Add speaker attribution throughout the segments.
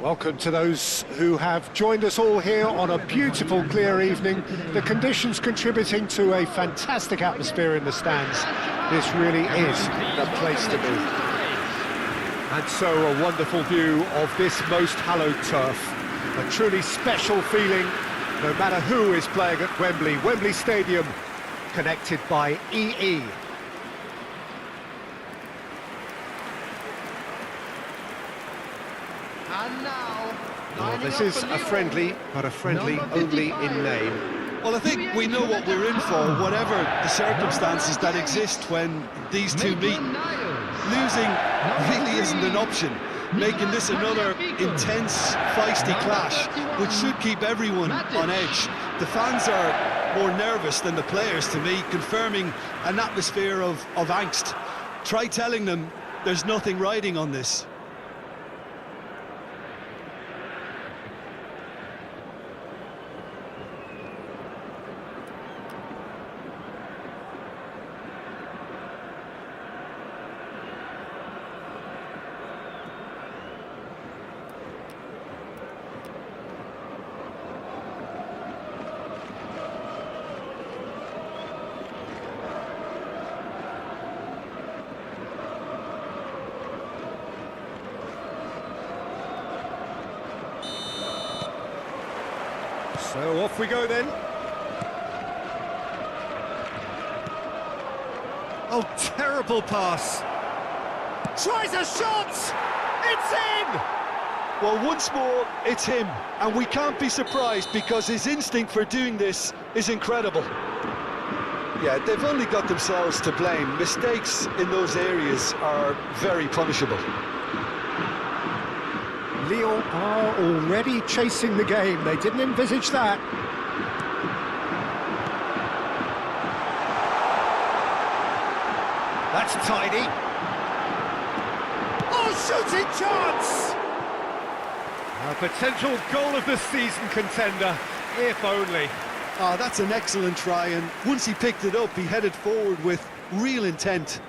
Speaker 1: Welcome to those who have joined us all here on a beautiful, clear evening. The conditions contributing to a fantastic atmosphere in the stands. This really is the place to be. And so a wonderful view of this most hallowed turf. A truly special feeling, no matter who is playing at Wembley. Wembley Stadium, connected by EE. Well, this is a friendly, but a friendly only in name.
Speaker 2: Well, I think we know what we're in for, whatever the circumstances that exist when these two meet. Losing really isn't an option, making this another intense, feisty clash, which should keep everyone on edge. The fans are more nervous than the players, to me, confirming an atmosphere of angst. Try telling them there's nothing riding on this.
Speaker 1: So off we go then. Oh, terrible pass. Tries a shot! It's in!
Speaker 2: Well, once more, it's him, and we can't be surprised because his instinct for doing this is incredible. Yeah, they've only got themselves to blame. Mistakes in those areas are very punishable.
Speaker 1: Lyon are already chasing the game. They didn't envisage that. That's tidy. Oh, shooting chance! A potential goal of the season contender, if only.
Speaker 2: Oh, that's an excellent try, and once he picked it up, he headed forward with real intent.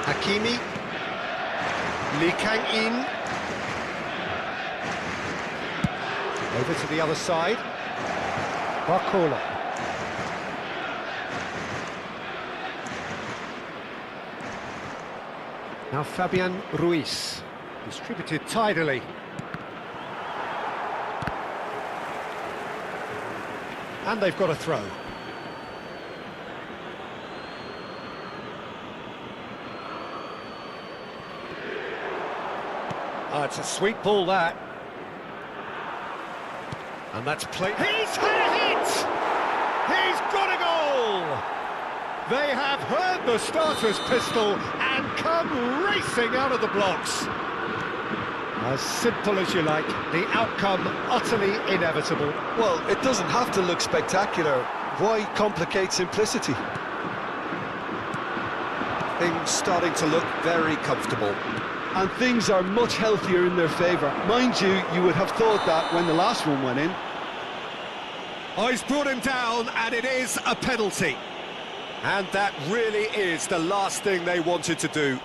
Speaker 1: Hakimi, Lee Kang-in, over to the other side, Barcola. Now Fabian Ruiz, distributed tidily. And they've got a throw. Oh, it's a sweet ball, that. And that's played. He's had it! He's got a goal! They have heard the starter's pistol and come racing out of the blocks. As simple as you like, the outcome utterly inevitable.
Speaker 2: Well, it doesn't have to look spectacular. Why complicate simplicity?
Speaker 1: Things starting to look very comfortable.
Speaker 2: And things are much healthier in their favour. Mind you, you would have thought that when the last one went in.
Speaker 1: Oh, he's brought him down, and it is a penalty. And that really is the last thing they wanted to do.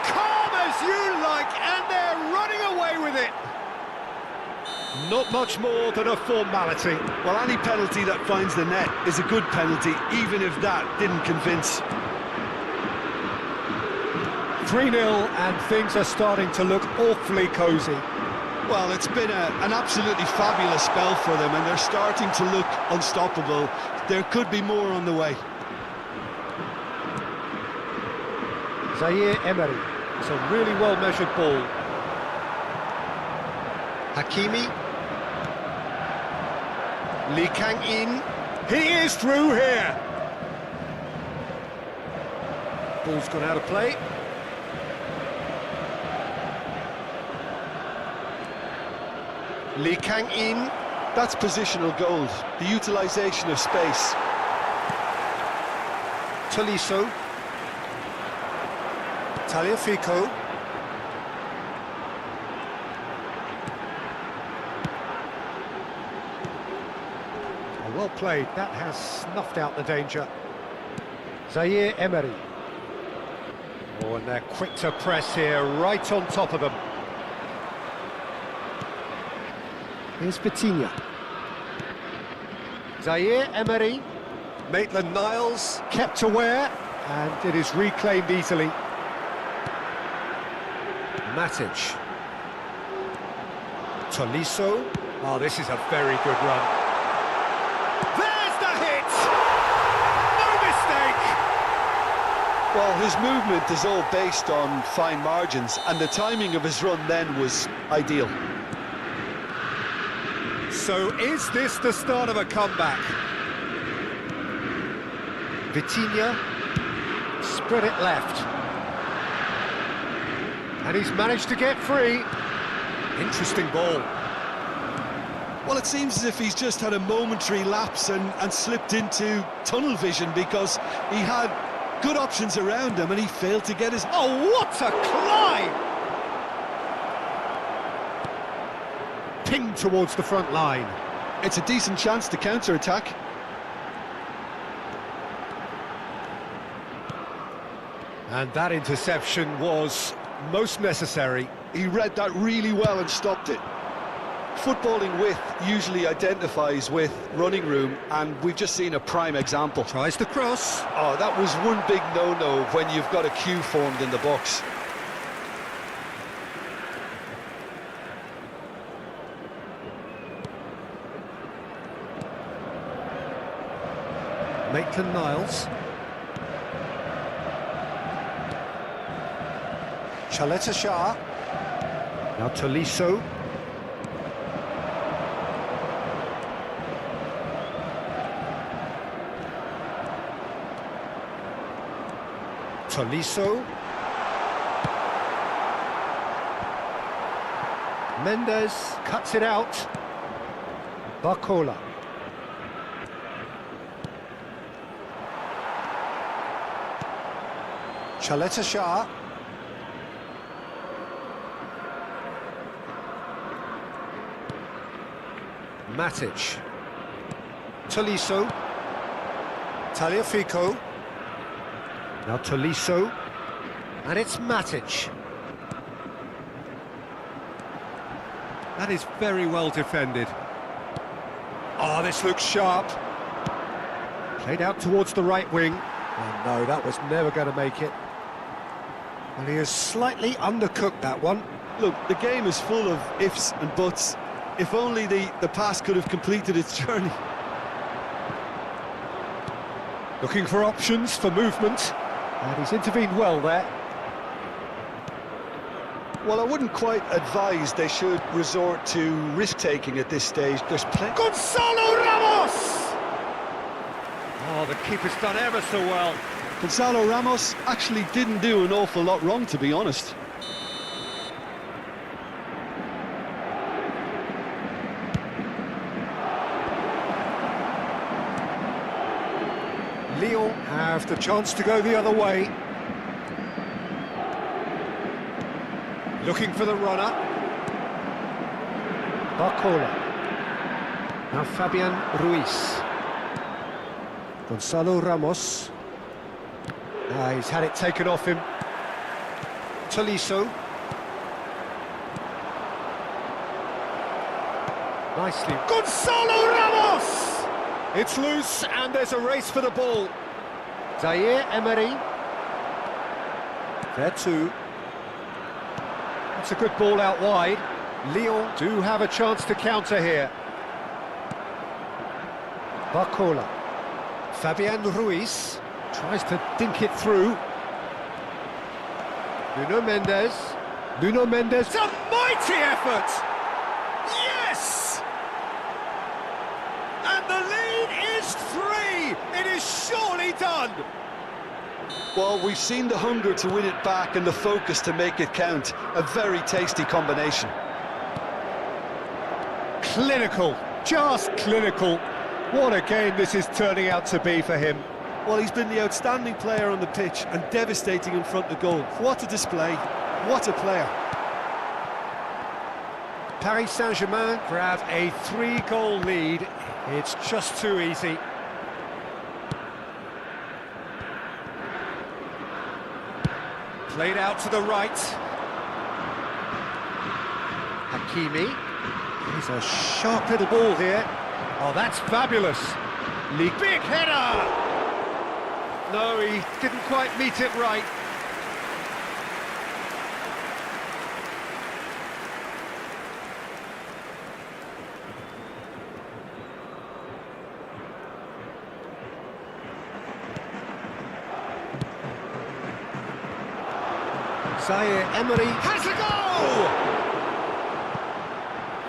Speaker 1: Calm as you like, and they're running away with it. Not much more than a formality.
Speaker 2: Well, any penalty that finds the net is a good penalty, even if that didn't convince.
Speaker 1: 3-0, and things are starting to look awfully cosy.
Speaker 2: Well, it's been an absolutely fabulous spell for them, and they're starting to look unstoppable. There could be more on the way.
Speaker 1: Zaire Emery. It's a really well-measured ball. Hakimi. Lee Kang-in. He is through here. Ball's gone out of play. Lee Kang-in.
Speaker 2: That's positional gold, the utilisation of space.
Speaker 1: Tolisso. Tagliafico. Well played, that has snuffed out the danger. Zaire Emery. Oh, and they're quick to press here, right on top of them. Here's Vitinha. Zaire Emery. Maitland-Niles kept aware, and it is reclaimed easily. Matic. Tolisso. Oh, this is a very good run. There's the hit! No mistake!
Speaker 2: Well, his movement is all based on fine margins, and the timing of his run then was ideal.
Speaker 1: So is this the start of a comeback? Vitinha, spread it left. And he's managed to get free. Interesting ball.
Speaker 2: Well, it seems as if he's just had a momentary lapse and slipped into tunnel vision, because he had good options around him and he failed to get his...
Speaker 1: Oh, what a climb! Pinged towards the front line.
Speaker 2: It's a decent chance to counter-attack.
Speaker 1: And that interception was most necessary.
Speaker 2: He read that really well and stopped it. Footballing width usually identifies with running room, and we've just seen a prime example.
Speaker 1: Tries the cross.
Speaker 2: Oh, that was one big no-no when you've got a queue formed in the box.
Speaker 1: Maitland-Niles. Chaleta Shah. Now Tolisso. Tolisso. Mendes cuts it out. Barcola. Chaleta Shah. Matic. Tolisso. Tagliafico. Now Tolisso. And it's Matic. That is very well defended. Oh, this looks sharp. Played out towards the right wing. Oh no, that was never going to make it. Well, he has slightly undercooked that one.
Speaker 2: Look, the game is full of ifs and buts. If only the pass could have completed its journey.
Speaker 1: Looking for options for movement. And he's intervened well there.
Speaker 2: Well, I wouldn't quite advise they should resort to risk-taking at this stage. There's plenty...
Speaker 1: Gonzalo Ramos! Oh, the keeper's done ever so well.
Speaker 2: Gonzalo Ramos actually didn't do an awful lot wrong, to be honest.
Speaker 1: Lyon have the chance to go the other way. Looking for the runner. Barcola. Now Fabian Ruiz. Gonzalo Ramos. He's had it taken off him. Tolisso. Nicely. Gonzalo Ramos! It's loose and there's a race for the ball. Zaire Emery. There too. That's a good ball out wide. Lyon do have a chance to counter here. Barcola. Fabian Ruiz tries to dink it through. Nuno Mendes. Nuno Mendes. It's a mighty effort! Yes! And the lead is 3! It is surely done!
Speaker 2: Well, we've seen the hunger to win it back and the focus to make it count. A very tasty combination.
Speaker 1: Clinical, just clinical. What a game this is turning out to be for him.
Speaker 2: Well, he's been the outstanding player on the pitch and devastating in front of goal. What a display, what a player.
Speaker 1: Paris Saint-Germain grab a 3-goal lead. It's just too easy. Played out to the right. Hakimi. He's a sharp little ball here. Oh, that's fabulous. League big header! No, he didn't quite meet it right. Zaire Emery has a goal!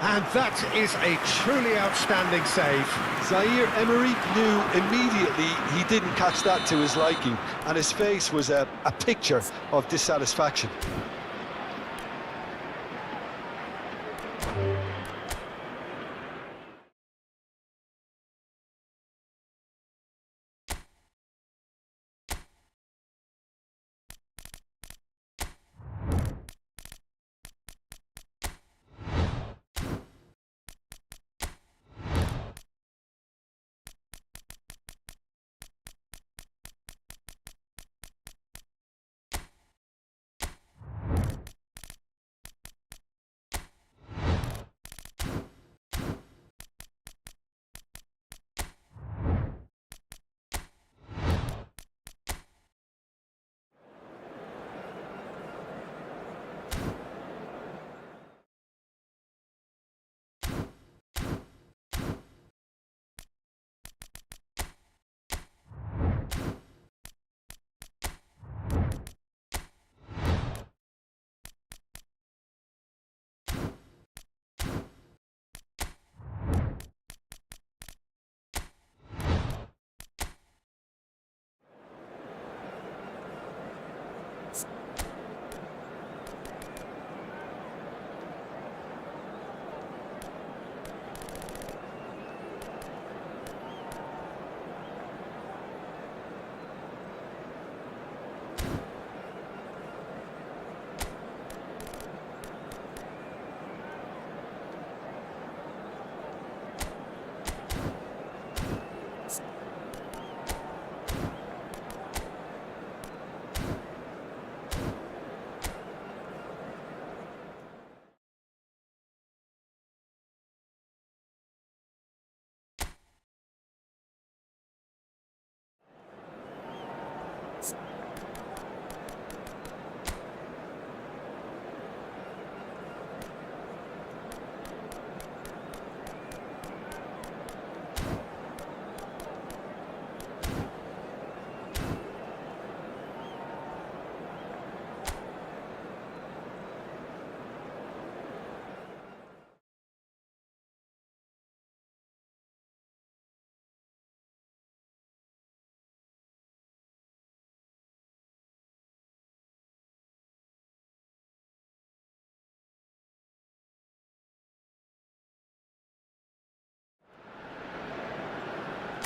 Speaker 1: And that is a truly outstanding save.
Speaker 2: Zaire Emery knew immediately he didn't catch that to his liking, and his face was a picture of dissatisfaction.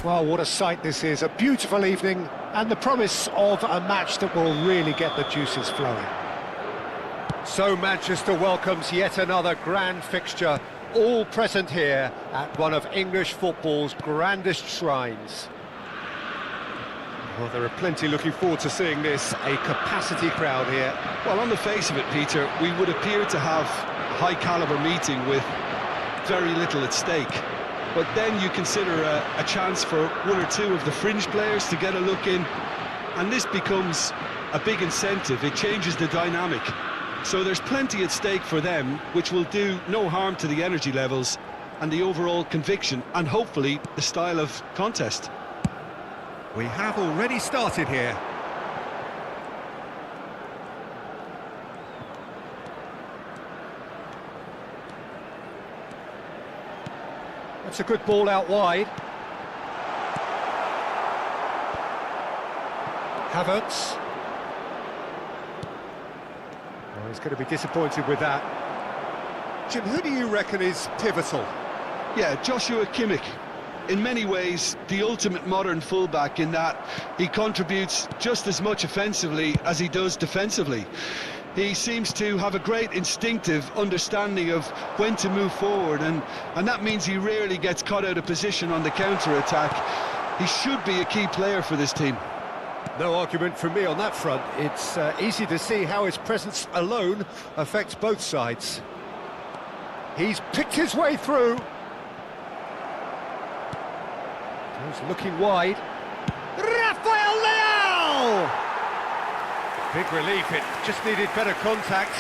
Speaker 1: Well, what a sight this is, a beautiful evening and the promise of a match that will really get the juices flowing. So Manchester welcomes yet another grand fixture, all present here at one of English football's grandest shrines. Well, there are plenty looking forward to seeing this, a capacity crowd here.
Speaker 2: Well, on the face of it, Peter, we would appear to have a high-caliber meeting with very little at stake. But then you consider a chance for one or two of the fringe players to get a look in, and this becomes a big incentive. It changes the dynamic. So there's plenty at stake for them, which will do no harm to the energy levels and the overall conviction, and hopefully the style of contest.
Speaker 1: We have already started here. That's a good ball out wide. Havertz. Oh, he's going to be disappointed with that. Jim, who do you reckon is pivotal?
Speaker 2: Yeah, Joshua Kimmich. In many ways, the ultimate modern fullback in that he contributes just as much offensively as he does defensively. He seems to have a great instinctive understanding of when to move forward, and that means he rarely gets caught out of position on the counter-attack. He should be a key player for this team.
Speaker 1: No argument from me on that front. It's easy to see how his presence alone affects both sides. He's picked his way through. He's looking wide. Rafael Leao! Big relief, it just needed better contact.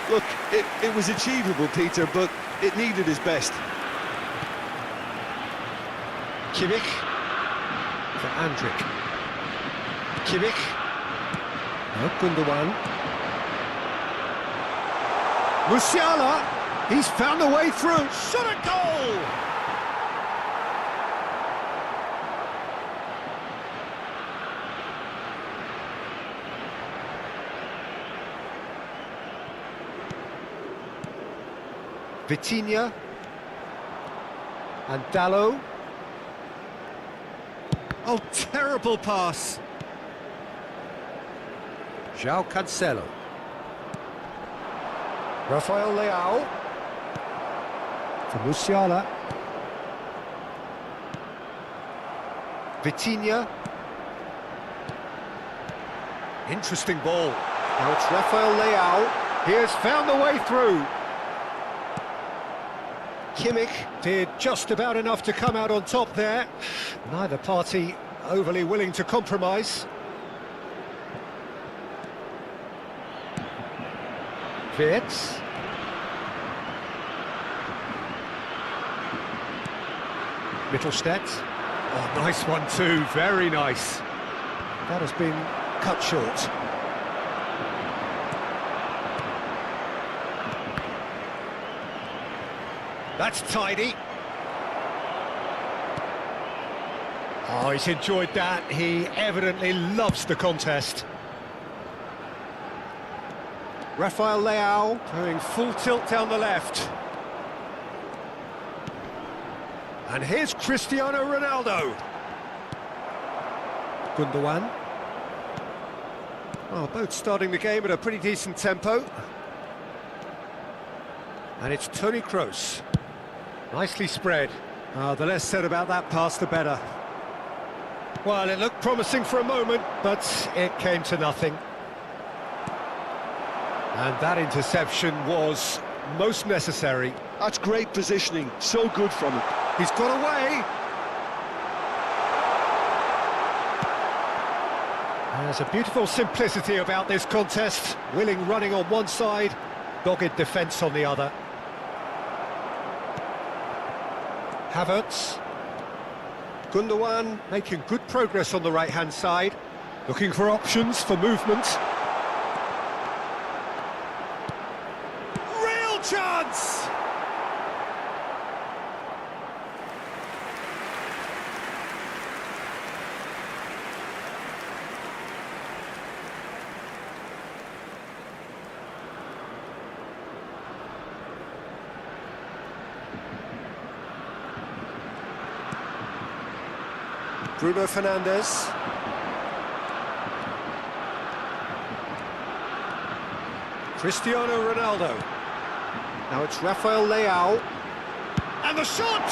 Speaker 2: Look, it was achievable, Peter, but it needed his best.
Speaker 1: Kimmich for Andrik. Kimmich. No, Gundogan. Musiala, he's found a way through. Shot a goal! Vitinha and Dalot. Oh, terrible pass. João Cancelo. Rafael Leao for Musiala. Vitinha. Interesting ball. Now it's Rafael Leao. He has found the way through. Kimmich did just about enough to come out on top there. Neither party overly willing to compromise. Wirtz. Mittelstädt. Oh, nice one too, very nice. That has been cut short. That's tidy. Oh, he's enjoyed that. He evidently loves the contest. Rafael Leao going full tilt down the left. And here's Cristiano Ronaldo. Gundogan. Oh, both starting the game at a pretty decent tempo. And it's Toni Kroos. Nicely spread. The less said about that pass, the better. Well, it looked promising for a moment, but it came to nothing. And that interception was most necessary.
Speaker 2: That's great positioning, so good from him.
Speaker 1: He's got away. There's a beautiful simplicity about this contest. Willing running on one side, dogged defence on the other. Havertz. Gundogan making good progress on the right-hand side. Looking for options for movement. Real chance! Bruno Fernandes. Cristiano Ronaldo. Now it's Rafael Leao. And the shot!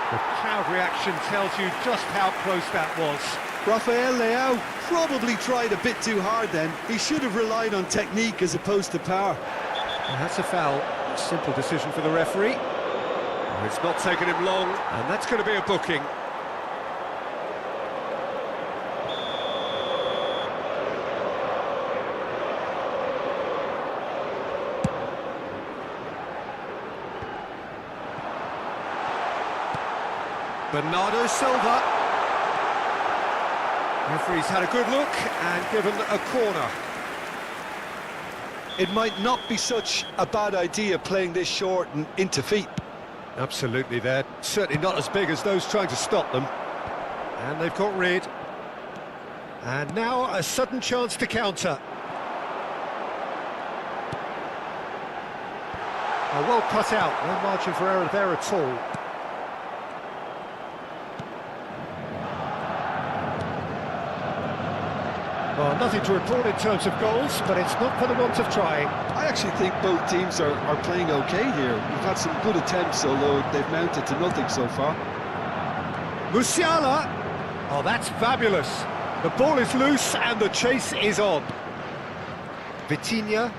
Speaker 1: The crowd reaction tells you just how close that was.
Speaker 2: Rafael Leao probably tried a bit too hard then. He should have relied on technique as opposed to power.
Speaker 1: And that's a foul. Simple decision for the referee. It's not taken him long, and that's going to be a booking. Bernardo Silva. Referee's had a good look and given a corner.
Speaker 2: It might not be such a bad idea playing this short and into feet.
Speaker 1: Absolutely, they're certainly not as big as those trying to stop them. And they've got rid. And now a sudden chance to counter. Oh, well cut out, no margin for error there at all. Well, nothing to report in terms of goals, but it's not for the want of trying.
Speaker 2: I actually think both teams are playing okay here. We've had some good attempts, although they've mounted to nothing so far.
Speaker 1: Musiala! Oh, that's fabulous. The ball is loose and the chase is on. Vitinha.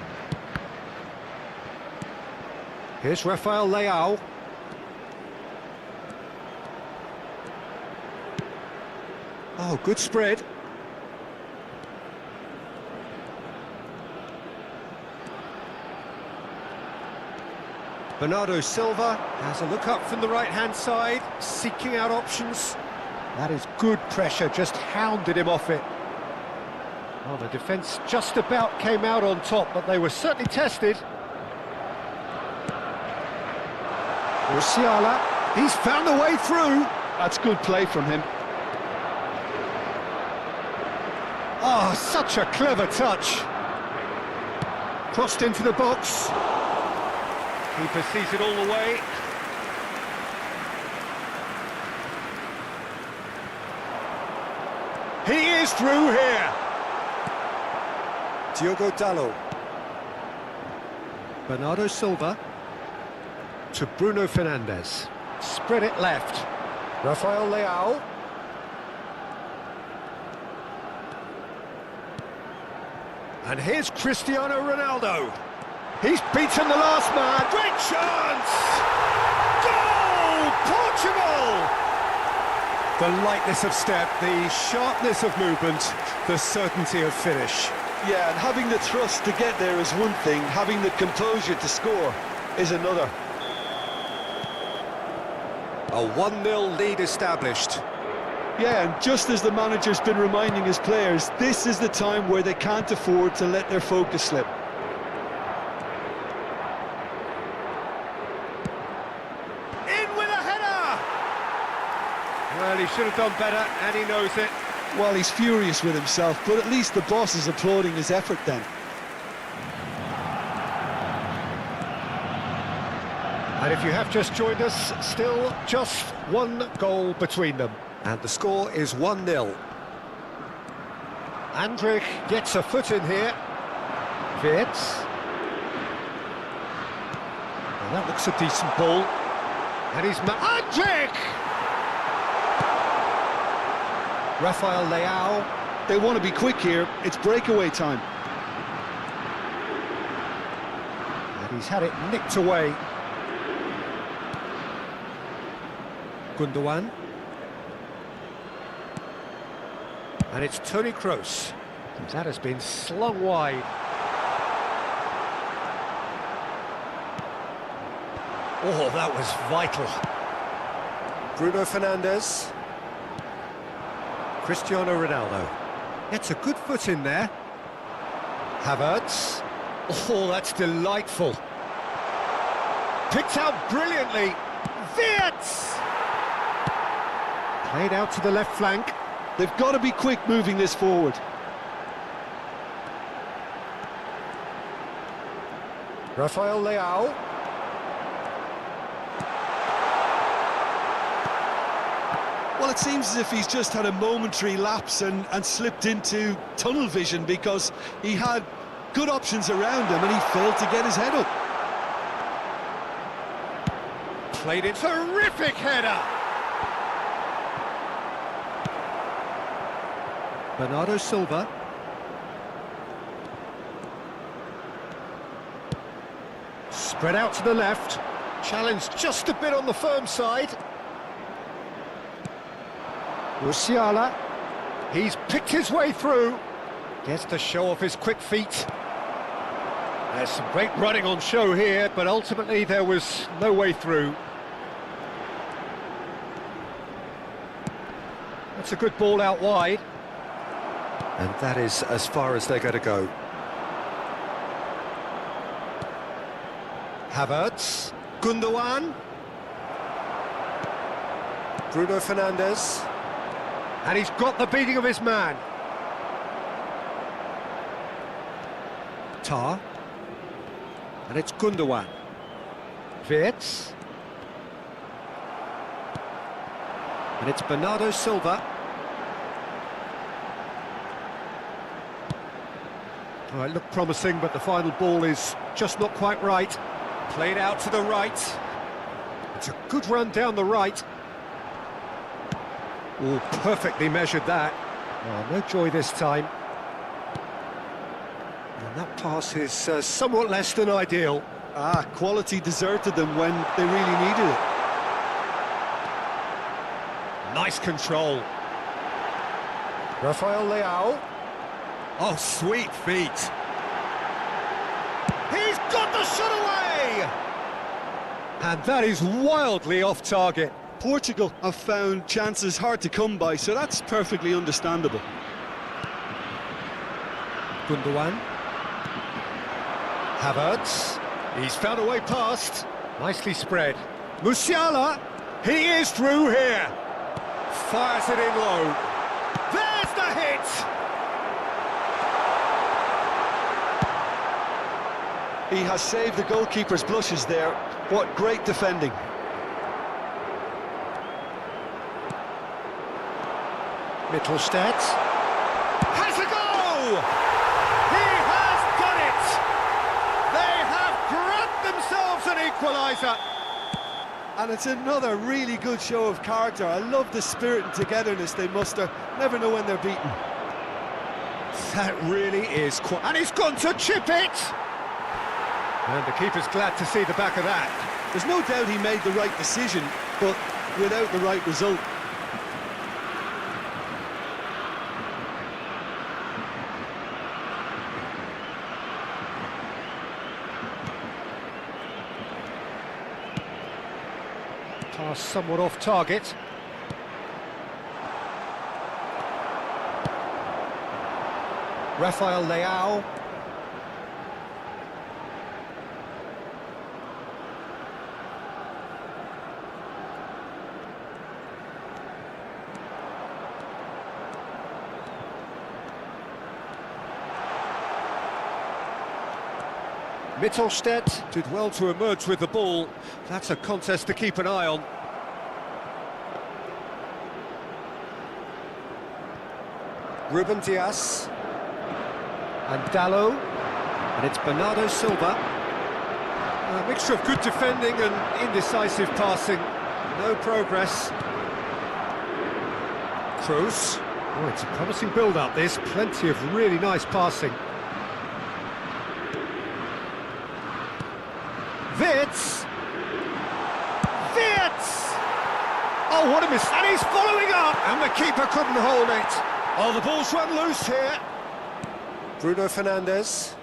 Speaker 1: Here's Rafael Leao. Oh, good spread. Bernardo Silva has a look up from the right-hand side, seeking out options. That is good pressure, just hounded him off it. Well, the defence just about came out on top, but they were certainly tested. Musiala, he's found a way through.
Speaker 2: That's good play from him.
Speaker 1: Oh, such a clever touch. Crossed into the box. Keeper sees it all the way. He is through here. Diogo Dalot. Bernardo Silva to Bruno Fernandes. Spread it left. Rafael Leao. And here's Cristiano Ronaldo. He's beaten the last man. Great chance! Goal! Portugal! The lightness of step, the sharpness of movement, the certainty of finish.
Speaker 2: Yeah, and having the thrust to get there is one thing, having the composure to score is another.
Speaker 1: A 1-0 lead established.
Speaker 2: Yeah, and just as the manager's been reminding his players, this is the time where they can't afford to let their focus slip.
Speaker 1: Well, he should have done better, and he knows it.
Speaker 2: Well, he's furious with himself, but at least the boss is applauding his effort then.
Speaker 1: And if you have just joined us, still just one goal between them. And the score is 1-0. Andrich gets a foot in here. Wirtz. Well, that looks a decent ball. And he's... Andrich! Rafael Leao.
Speaker 2: They want to be quick here, it's breakaway time.
Speaker 1: And he's had it nicked away. Gundogan. And it's Toni Kroos. That has been slung wide. Oh, that was vital. Bruno Fernandes. Cristiano Ronaldo. Gets a good foot in there. Havertz. Oh, that's delightful. Picked out brilliantly. Wirtz! Played out to the left flank.
Speaker 2: They've got to be quick moving this forward.
Speaker 1: Rafael Leao.
Speaker 2: Well, it seems as if he's just had a momentary lapse and slipped into tunnel vision, because he had good options around him and he failed to get his head up.
Speaker 1: Played it. Terrific header! Bernardo Silva. Spread out to the left. Challenged just a bit on the firm side. Musiala. He's picked his way through. Gets to show off his quick feet. There's some great running on show here, but ultimately there was no way through. That's a good ball out wide. And that is as far as they're going to go. Havertz. Gundogan. Bruno Fernandes. And he's got the beating of his man. Tar. And it's Gundogan. Wirtz. And it's Bernardo Silva. Well, it looked promising, but the final ball is just not quite right. Played out to the right. It's a good run down the right. Oh, perfectly measured that. Oh, no joy this time. And that pass is somewhat less than ideal.
Speaker 2: Quality deserted them when they really needed it.
Speaker 1: Nice control. Rafael Leao. Oh, sweet feet. He's got the shot away! And that is wildly off target.
Speaker 2: Portugal have found chances hard to come by, so that's perfectly understandable.
Speaker 1: Gundogan. Havertz. He's found a way past. Nicely spread. Musiala. He is through here. Fires it in low. There's the hit!
Speaker 2: He has saved the goalkeeper's blushes there. What great defending.
Speaker 1: Mittelstadt has a go! He has done it! They have grabbed themselves an equaliser!
Speaker 2: And it's another really good show of character. I love the spirit and togetherness they muster. Never know when they're beaten.
Speaker 1: That really is quite... And he's gone to chip it! And the keeper's glad to see the back of that.
Speaker 2: There's no doubt he made the right decision, but without the right result.
Speaker 1: Pass somewhat off target. Rafael Leao. Mittelstadt did well to emerge with the ball. That's a contest to keep an eye on. Ruben Dias. And Dalot. And it's Bernardo Silva. A mixture of good defending and indecisive passing. No progress. Kroos. Oh, it's a promising build-up, this. Plenty of really nice passing. Wirtz! Wirtz! Oh, what a miss! And he's following up! And the keeper couldn't hold it. Oh, the ball's run loose here. Bruno Fernandes.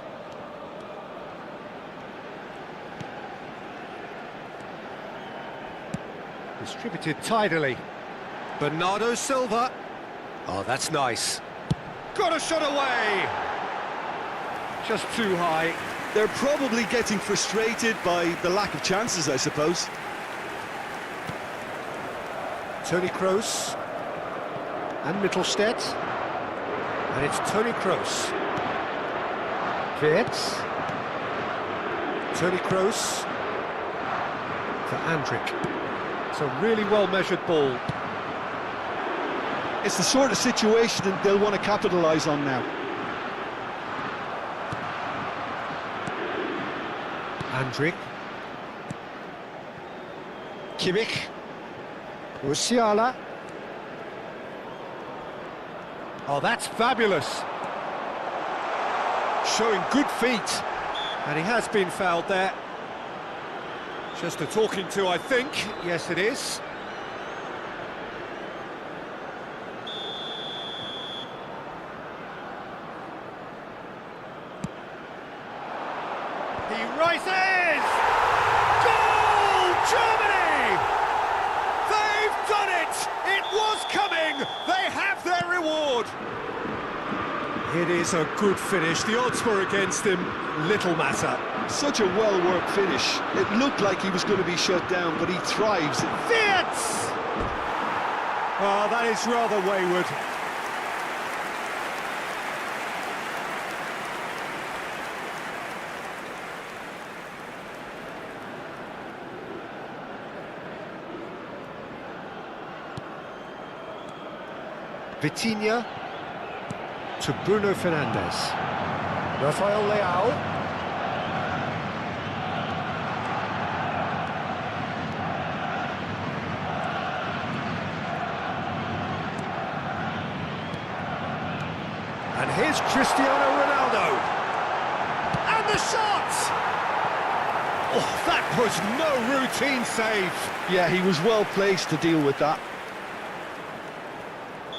Speaker 1: Distributed tidily. Bernardo Silva. Oh, that's nice. Got a shot away! Just too high.
Speaker 2: They're probably getting frustrated by the lack of chances, I suppose.
Speaker 1: Toni Kroos. And Mittelstadt. And it's Toni Kroos. Wirtz. Toni Kroos. For Andrik. It's a really well-measured ball.
Speaker 2: It's the sort of situation that they'll want to capitalise on now.
Speaker 1: Andrik. Kimmich. Musiala. Oh, that's fabulous. Showing good feet. And he has been fouled there. Just a talking to, I think. Yes, it is. He rises! Goal! Germany! They've done it! It was coming! They have their reward! It is a good finish. The odds were against him. Little matter.
Speaker 2: Such a well-worked finish. It looked like he was going to be shut down, but he thrives.
Speaker 1: Fiat! Oh, that is rather wayward. Vitinha to Bruno Fernandes. Rafael Leao. And here's Cristiano Ronaldo. And the shot! Oh, that was no routine save.
Speaker 2: Yeah, he was well placed to deal with that.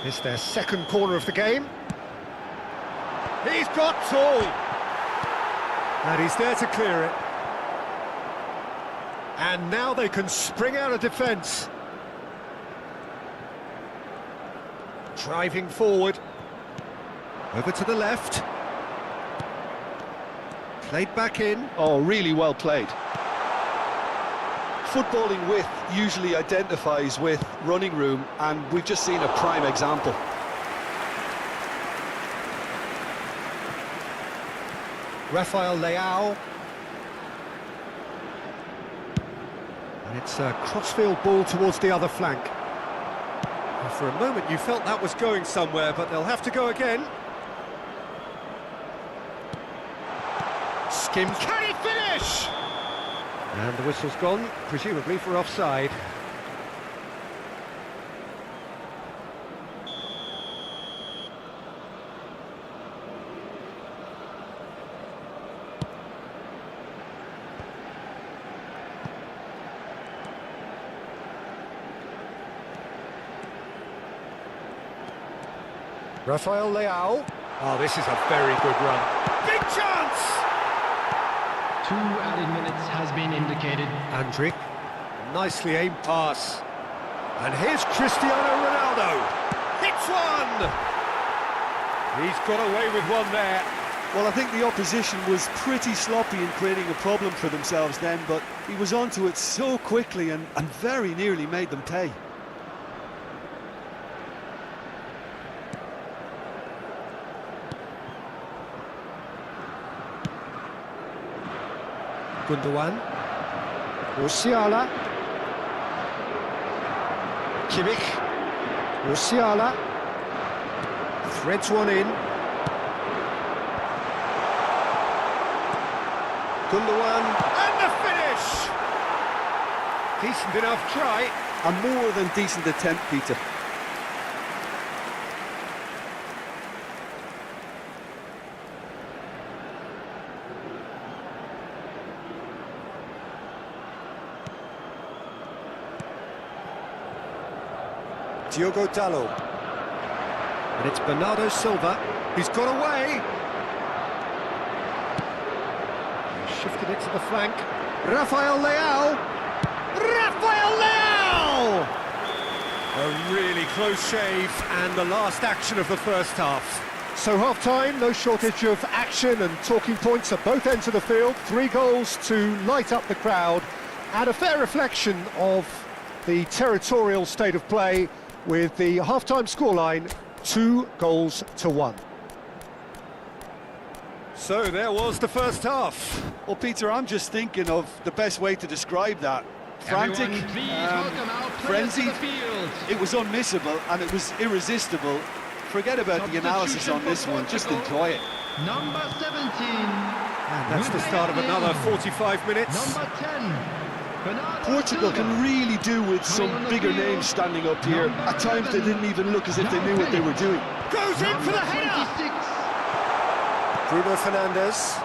Speaker 1: It's their second corner of the game. He's got tall. And he's there to clear it. And now they can spring out of defence. Driving forward. Over to the left. Played back in.
Speaker 2: Oh, really well played. Footballing width usually identifies with running room, and we've just seen a prime example.
Speaker 1: Rafael Leao. And it's a crossfield ball towards the other flank. And for a moment you felt that was going somewhere, but they'll have to go again. Skim, can he finish? And the whistle's gone, presumably for offside. Rafael Leao. Oh, this is a very good run. Big chance!
Speaker 3: 2 added minutes has been indicated.
Speaker 1: Andrik, nicely aimed pass. And here's Cristiano Ronaldo. Hits one! He's got away with one there.
Speaker 2: Well, I think the opposition was pretty sloppy in creating a problem for themselves then, but he was onto it so quickly and very nearly made them pay.
Speaker 1: Gundogan. Musiala. Kimmich. Musiala. Threads one in. Gundogan. And the finish! Decent enough try.
Speaker 2: A more than decent attempt, Peter.
Speaker 1: Diogo Dalot. And it's Bernardo Silva. He's got away. He's shifted it to the flank. Rafael Leao. Rafael Leao! A really close shave, and the last action of the first half. So half-time, no shortage of action and talking points at both ends of the field. 3 goals to light up the crowd, and a fair reflection of the territorial state of play, with the half-time scoreline 2-1. So there was the first half.
Speaker 2: Well, Peter, I'm just thinking of the best way to describe that. frantic,
Speaker 3: Everyone, please welcome our players to
Speaker 2: frenzied.
Speaker 3: the field.
Speaker 2: It was unmissable and it was irresistible. Forget about the analysis on this one, just enjoy it.
Speaker 3: Number 17.
Speaker 1: And that's the start of another 45 minutes.
Speaker 3: Number 10. Bernardo
Speaker 2: Portugal
Speaker 3: Silva.
Speaker 2: can really do with some bigger names standing up here. At times they didn't even look as if they knew what they were doing.
Speaker 1: Goes in for the header!
Speaker 3: 26.
Speaker 1: Bruno Fernandes.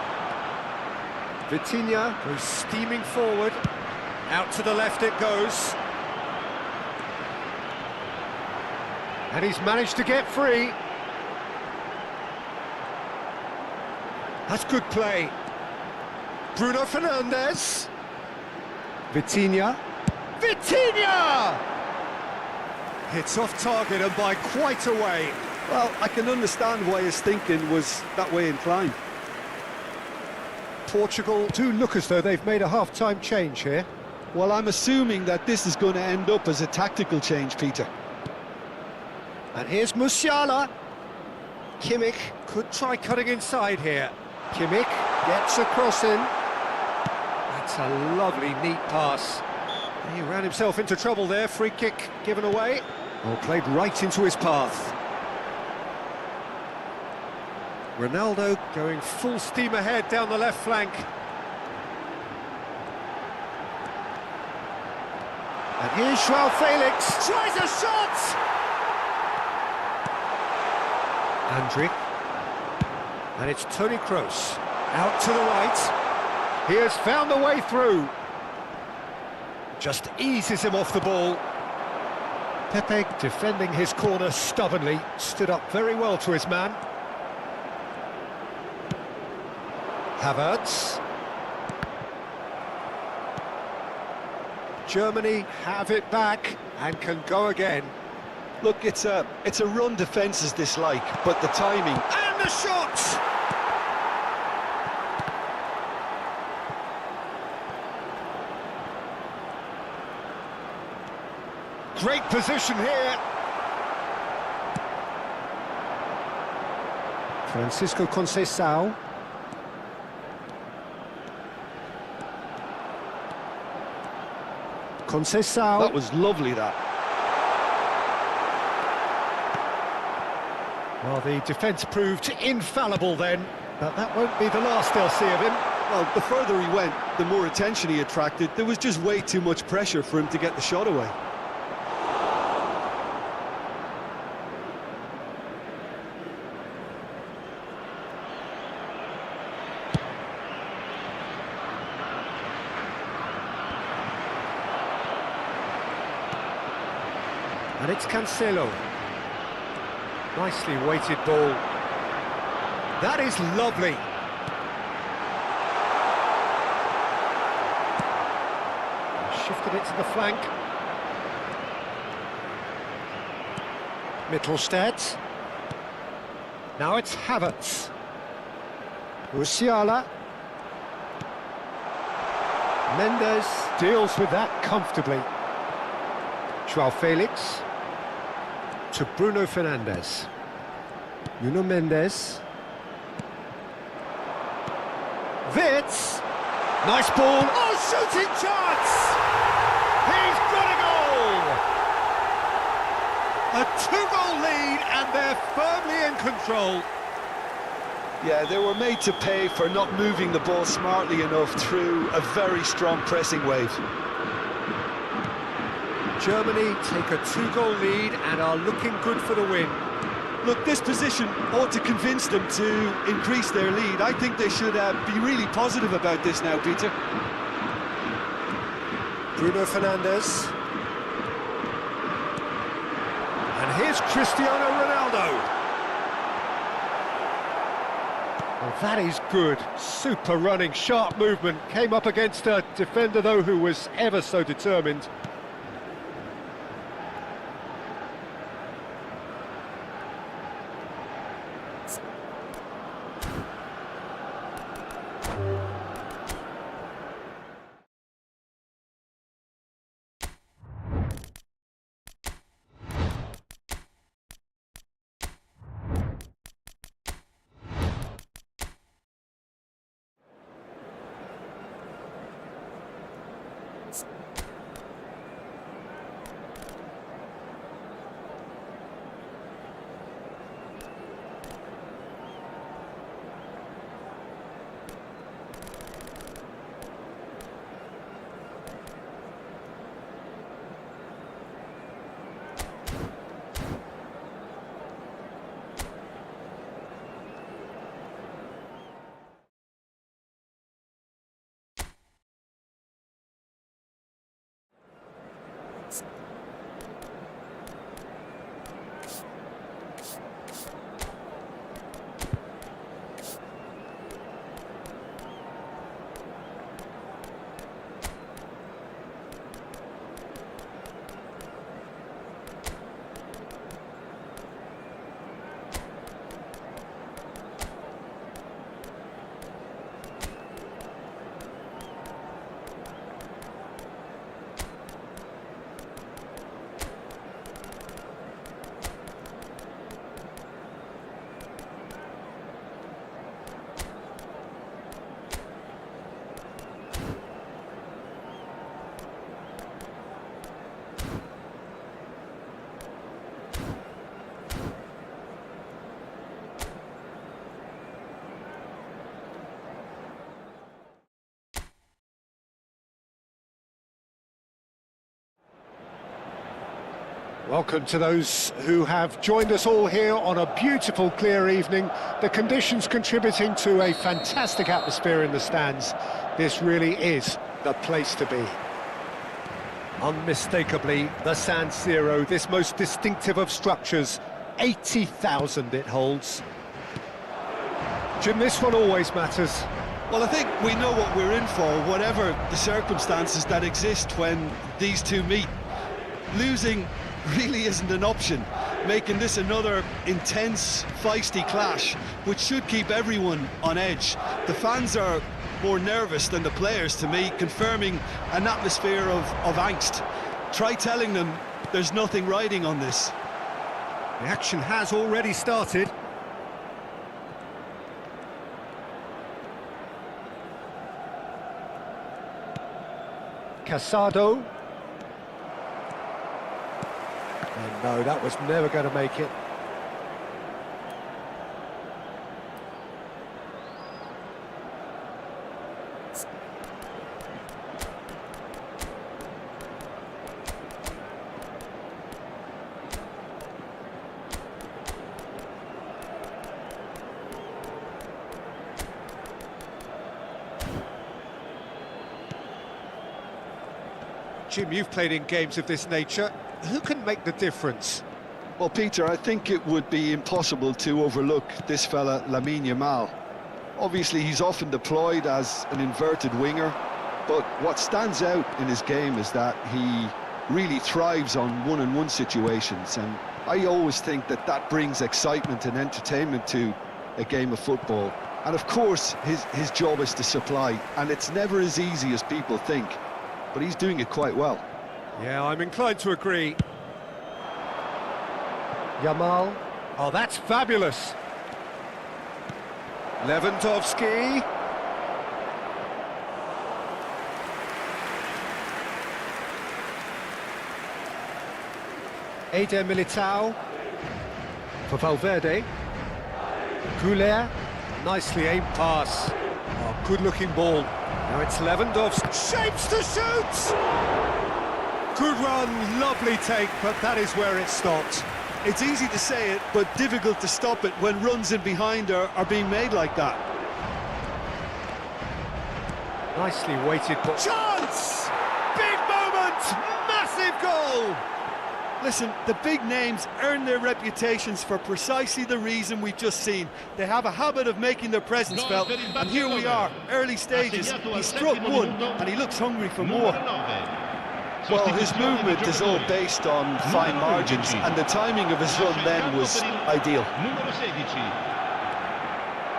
Speaker 1: Vitinha goes steaming forward. Out to the left it goes. And he's managed to get free. That's good play. Bruno Fernandes. Vitinha. Vitinha! Hits off target and by quite a way.
Speaker 2: Well, I can understand why his thinking was that way inclined.
Speaker 1: Portugal do look as though they've made a half-time change here.
Speaker 2: Well, I'm assuming that this is going to end up as a tactical change, Peter.
Speaker 1: And here's Musiala. Kimmich could try cutting inside here. Kimmich gets a cross in. That's a lovely, neat pass. He ran himself into trouble there. Free kick given away. Or played right into his path. Ronaldo going full steam ahead down the left flank. And here's João Felix. Tries a shot! Andrick. And it's Toni Kroos. Out to the right. He has found the way through. Just eases him off the ball. Pepe, defending his corner stubbornly, stood up very well to his man. Havertz. Germany have it back and can go again.
Speaker 2: Look, it's a run defences dislike, but the timing...
Speaker 1: And the shot! Great position here. Francisco Conceição. Conceição.
Speaker 2: That was lovely, that.
Speaker 1: Well, the defence proved infallible then, but that won't be the last they'll see of him.
Speaker 2: Well, the further he went, the more attention he attracted. There was just way too much pressure for him to get the shot away.
Speaker 1: And it's Cancelo. Nicely weighted ball. That is lovely. Shifted it to the flank. Mittelstadt. Now it's Havertz. Musiala. Mendes deals with that comfortably. João Felix. To Bruno Fernandes. Nuno Mendes. Wits. Nice ball. Oh, shooting chance! He's got a goal! A two-goal lead and they're firmly in control.
Speaker 2: Yeah, they were made to pay for not moving the ball smartly enough through a very strong pressing wave.
Speaker 1: Germany take a two-goal lead and are looking good for the win.
Speaker 2: Look, this position ought to convince them to increase their lead. I think they should be really positive about this now, Peter.
Speaker 1: Bruno Fernandes. And here's Cristiano Ronaldo. Well, that is good. Super running, sharp movement. Came up against a defender, though, who was ever so determined. Welcome to those who have joined us all here on a beautiful, clear evening. The conditions contributing to a fantastic atmosphere in the stands. This really is the place to be. Unmistakably, the San Siro, this most distinctive of structures. 80,000 it holds. Jim, this one always matters.
Speaker 2: Well, I think we know what we're in for, whatever the circumstances that exist when these two meet. Losing really isn't an option, making this another intense, feisty clash, which should keep everyone on edge. The fans are more nervous than the players, to me, confirming an atmosphere of angst. Try telling them there's nothing riding on this.
Speaker 1: The action has already started. Casado. And no, that was never going to make it. Jim, you've played in games of this nature. Who can make the difference?
Speaker 2: Well, Peter, I think it would be impossible to overlook this fella, Lamine Yamal. Obviously, he's often deployed as an inverted winger, but what stands out in his game is that he really thrives on one-on-one situations, and I always think that that brings excitement and entertainment to a game of football. And of course, his job is to supply, and it's never as easy as people think, but he's doing it quite well.
Speaker 1: Yeah, I'm inclined to agree. Yamal. Oh, that's fabulous. Lewandowski. Eder Militao. For Valverde. Goulet. Nicely aimed pass. Oh, good-looking ball. Now it's Lewandowski. Shapes to shoot! Good run, lovely take, but that is where it stopped.
Speaker 2: It's easy to say it, but difficult to stop it when runs in behind are being made like that.
Speaker 1: Nicely weighted, but... Chance! Big moment! Massive goal!
Speaker 2: Listen, the big names earn their reputations for precisely the reason we've just seen. They have a habit of making their presence felt, and here we are, early stages. He struck one, and he looks hungry for more. Well, his movement is all based on fine margins, and the timing of his run then was ideal.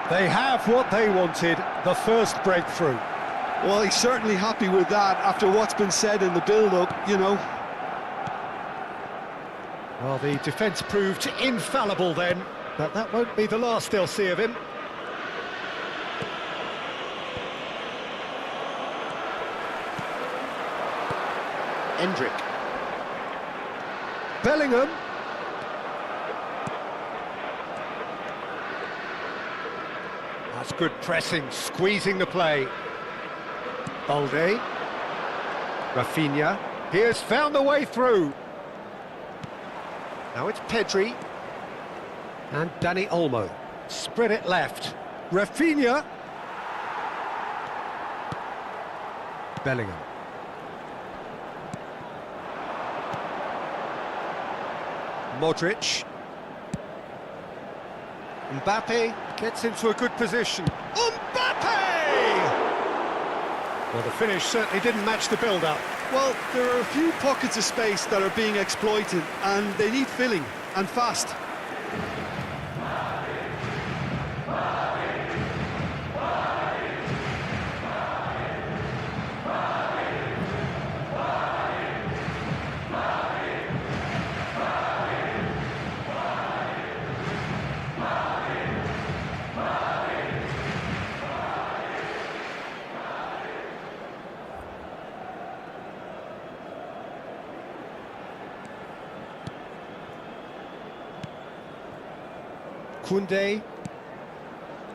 Speaker 1: They have what they wanted, the first breakthrough.
Speaker 2: Well, he's certainly happy with that after what's been said in the build-up, you know.
Speaker 1: Well, the defence proved infallible then, but that won't be the last they'll see of him. Endrick. Bellingham. That's good pressing, squeezing the play. Balde. Rafinha. He has found the way through. Now it's Pedri. And Dani Olmo. Spread it left. Rafinha. Bellingham. Modric. Mbappe gets into a good position. Mbappe! Well, the finish certainly didn't match the build-up.
Speaker 2: Well, there are a few pockets of space that are being exploited, and they need filling, and fast.
Speaker 1: Koundé.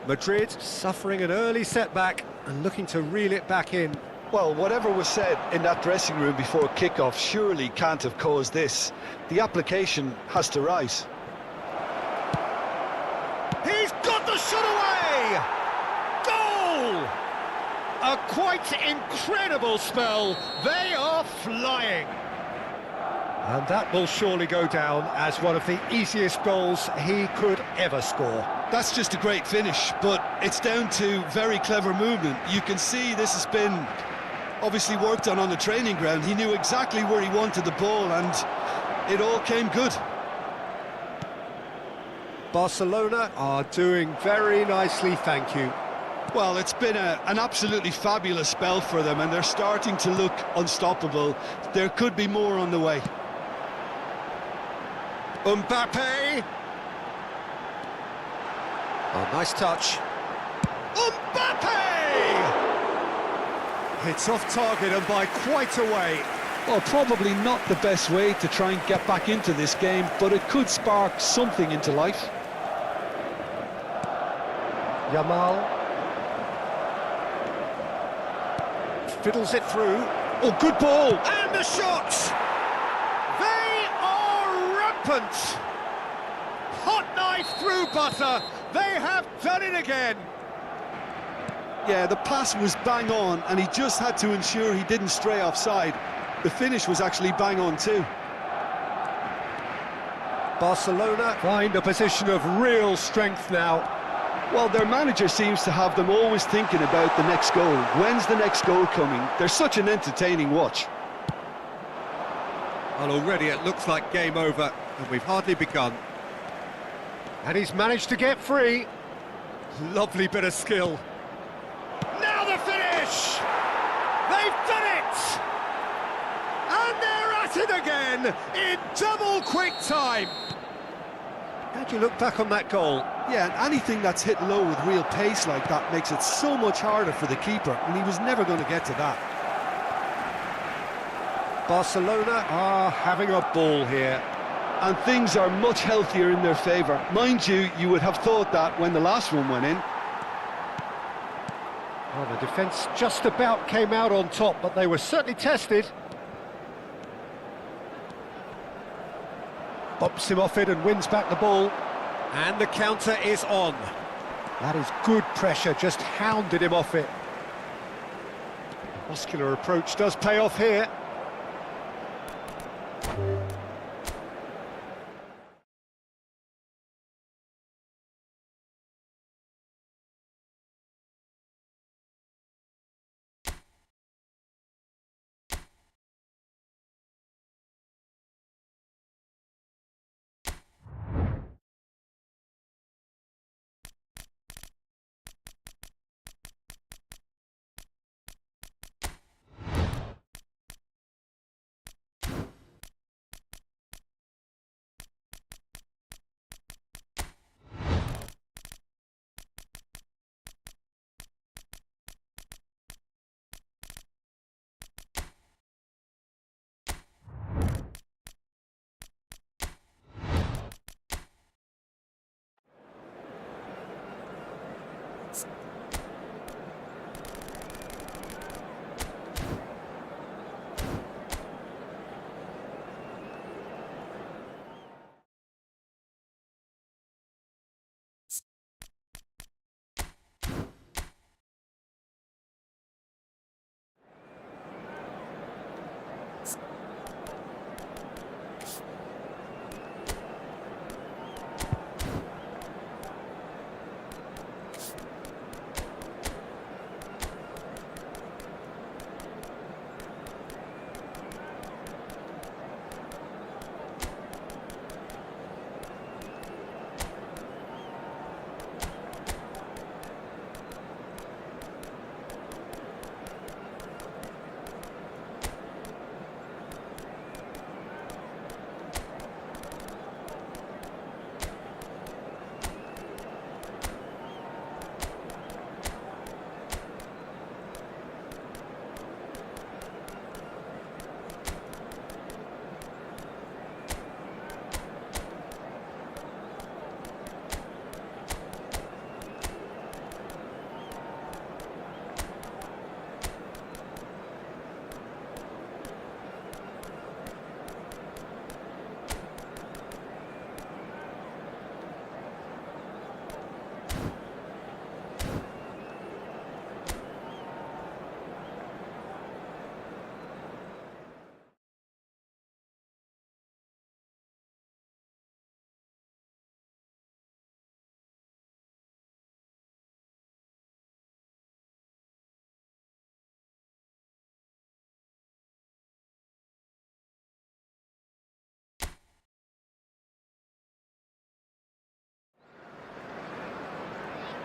Speaker 1: Madrid suffering an early setback and looking to reel it back in.
Speaker 2: Well, whatever was said in that dressing room before kickoff surely can't have caused this. The application has to rise.
Speaker 1: He's got the shot away! Goal! A quite incredible spell. They are flying. And that will surely go down as one of the easiest goals he could ever score.
Speaker 2: That's just a great finish, but it's down to very clever movement. You can see this has been obviously worked on the training ground. He knew exactly where he wanted the ball and it all came good.
Speaker 1: Barcelona are doing very nicely, thank you.
Speaker 2: Well, it's been an absolutely fabulous spell for them and they're starting to look unstoppable. There could be more on the way.
Speaker 1: Mbappe. Oh, nice touch. Mbappe! It's off target and by quite a way.
Speaker 2: Well, probably not the best way to try and get back into this game, but it could spark something into life.
Speaker 1: Yamal. Fiddles it through.
Speaker 2: Oh, good ball!
Speaker 1: And the shots! They are rampant! Hot knife through butter. They have done it again.
Speaker 2: Yeah, the pass was bang on, and he just had to ensure he didn't stray offside. The finish was actually bang on too.
Speaker 1: Barcelona find a position of real strength now.
Speaker 2: Well, their manager seems to have them always thinking about the next goal. When's the next goal coming? They're such an entertaining watch.
Speaker 1: Well, already it looks like game over, and we've hardly begun. And he's managed to get free. Lovely bit of skill. Now the finish! They've done it! And they're at it again in double quick time. How'd you look back on that goal?
Speaker 2: Yeah, and anything that's hit low with real pace like that makes it so much harder for the keeper, and he was never going to get to that.
Speaker 1: Barcelona are having a ball here.
Speaker 2: And things are much healthier in their favour. Mind you, you would have thought that when the last one went in.
Speaker 1: Well, the defence just about came out on top, but they were certainly tested. Bumps him off it and wins back the ball. And the counter is on. That is good pressure, just hounded him off it. Muscular approach does pay off here.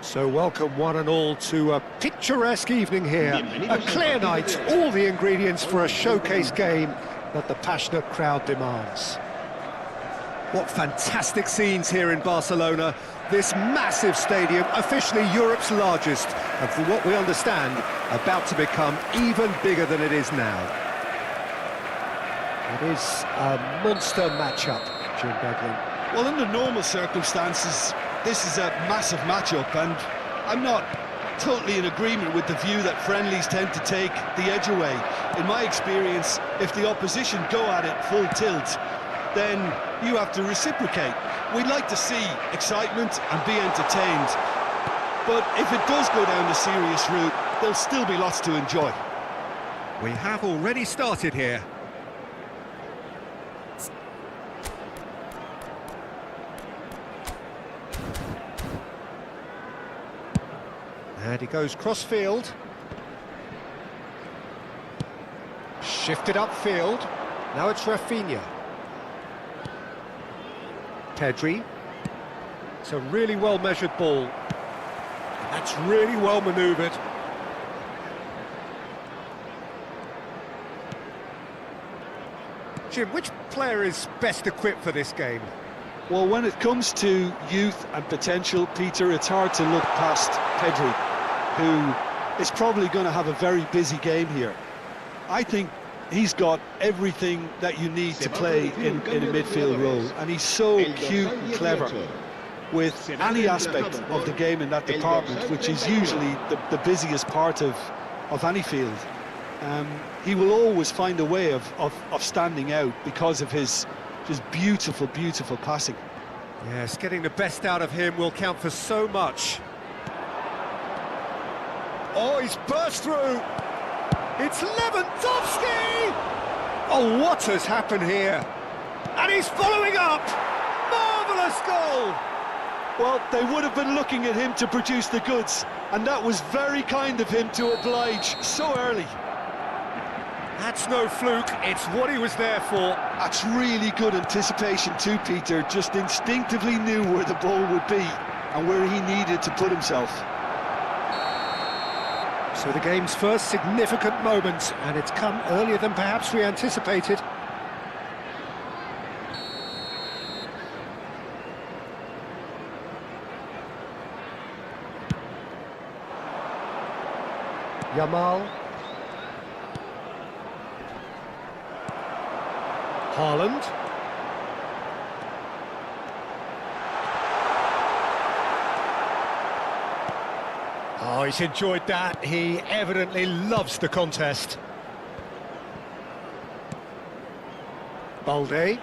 Speaker 1: So welcome one and all to a picturesque evening here. A clear night, all the ingredients for a showcase game that the passionate crowd demands. What fantastic scenes here in Barcelona. This massive stadium, officially Europe's largest, and from what we understand, about to become even bigger than it is now. It is a monster matchup, Jim Beglin.
Speaker 2: Well, under normal circumstances, this is a massive matchup, and I'm not totally in agreement with the view that friendlies tend to take the edge away. In my experience, if the opposition go at it full tilt, then you have to reciprocate. We'd like to see excitement and be entertained, but if it does go down the serious route, there'll still be lots to enjoy.
Speaker 1: We have already started here. And he goes cross-field. Shifted upfield. Now it's Rafinha. Pedri. It's a really well-measured ball. And that's really well manoeuvred. Jim, which player is best equipped for this game?
Speaker 2: Well, when it comes to youth and potential, Peter, it's hard to look past Pedri, who is probably going to have a very busy game here. I think he's got everything that you need to play in a midfield role, and he's so cute and clever with any aspect of the game in that department, which is usually the busiest part of any field. He will always find a way of standing out because of his just beautiful, beautiful passing.
Speaker 1: Yes, getting the best out of him will count for so much. Oh, he's burst through. It's Lewandowski! Oh, what has happened here? And he's following up! Marvellous goal!
Speaker 2: Well, they would have been looking at him to produce the goods, and that was very kind of him to oblige so early.
Speaker 1: That's no fluke, it's what he was there for.
Speaker 2: That's really good anticipation too, Peter. Just instinctively knew where the ball would be and where he needed to put himself.
Speaker 1: So the game's first significant moment, and it's come earlier than perhaps we anticipated. Yamal. Haaland. Oh, he's enjoyed that. He evidently loves the contest. Balde.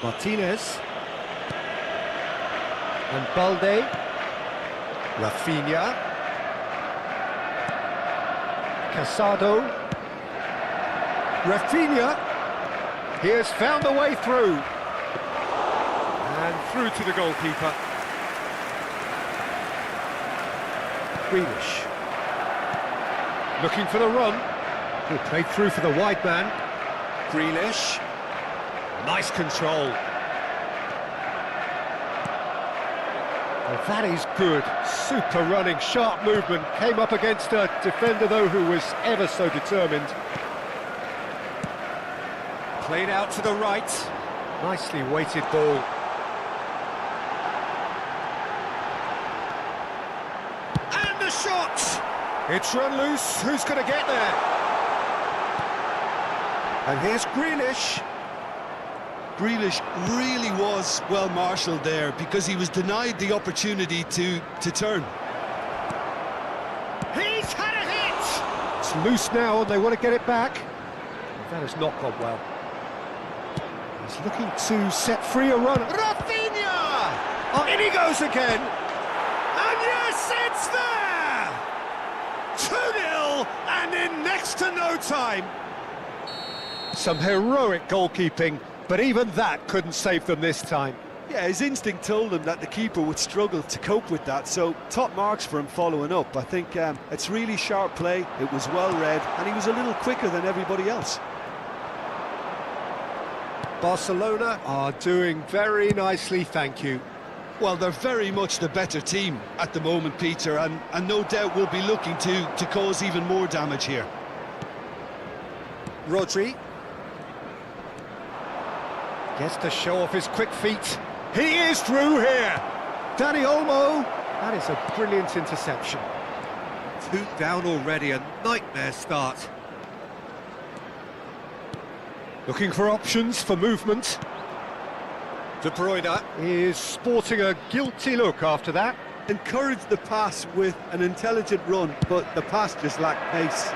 Speaker 1: Martinez. And Balde. Rafinha. Casado. Rafinha. He has found a way through. And through to the goalkeeper. Grealish. Looking for the run. He played through for the wide man. Grealish. Nice control. Well, that is good. Super running, sharp movement. Came up against a defender, though, who was ever so determined. Played out to the right. Nicely weighted ball. And the shot! It's run loose. Who's going to get there? And here's Grealish.
Speaker 2: Grealish really was well marshalled there because he was denied the opportunity to turn.
Speaker 1: He's had a hit! It's loose now and they want to get it back. That has not gone well. He's looking to set free a run. Rafinha! Oh, in he goes again. And yes, it's there! 2-0 and in next to no time. Some heroic goalkeeping, but even that couldn't save them this time.
Speaker 2: Yeah, his instinct told him that the keeper would struggle to cope with that, so top marks for him following up. I think it's really sharp play, it was well read, and he was a little quicker than everybody else.
Speaker 1: Barcelona are doing very nicely, thank you.
Speaker 2: Well, they're very much the better team at the moment, Peter, and no doubt will be looking to cause even more damage here.
Speaker 1: Rodri gets to show off his quick feet. He is through here. Dani Olmo, that is a brilliant interception. 2 down already, a nightmare start. Looking for options for movement. De Bruyne is sporting a guilty look after that.
Speaker 2: Encouraged the pass with an intelligent run, but the pass just lacked pace.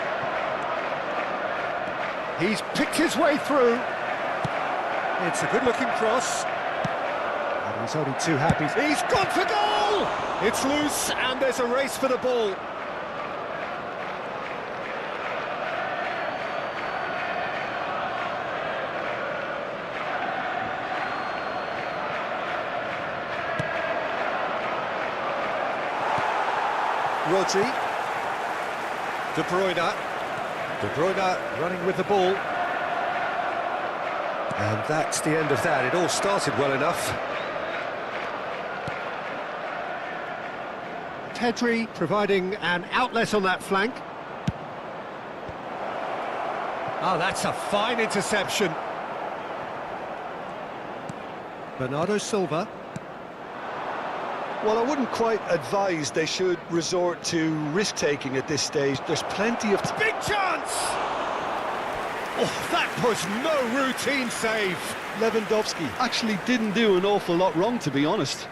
Speaker 1: He's picked his way through. It's a good-looking cross. And he's only too happy. He's gone for goal! It's loose, and there's a race for the ball. Rodri. De Bruyne. De Bruyne running with the ball. And that's the end of that. It all started well enough. Pedri providing an outlet on that flank. Oh, that's a fine interception. Bernardo Silva.
Speaker 2: Well, I wouldn't quite advise they should resort to risk-taking at this stage. There's plenty of...
Speaker 1: Big chance! Oh, that was no routine save.
Speaker 2: Lewandowski actually didn't do an awful lot wrong, to be honest.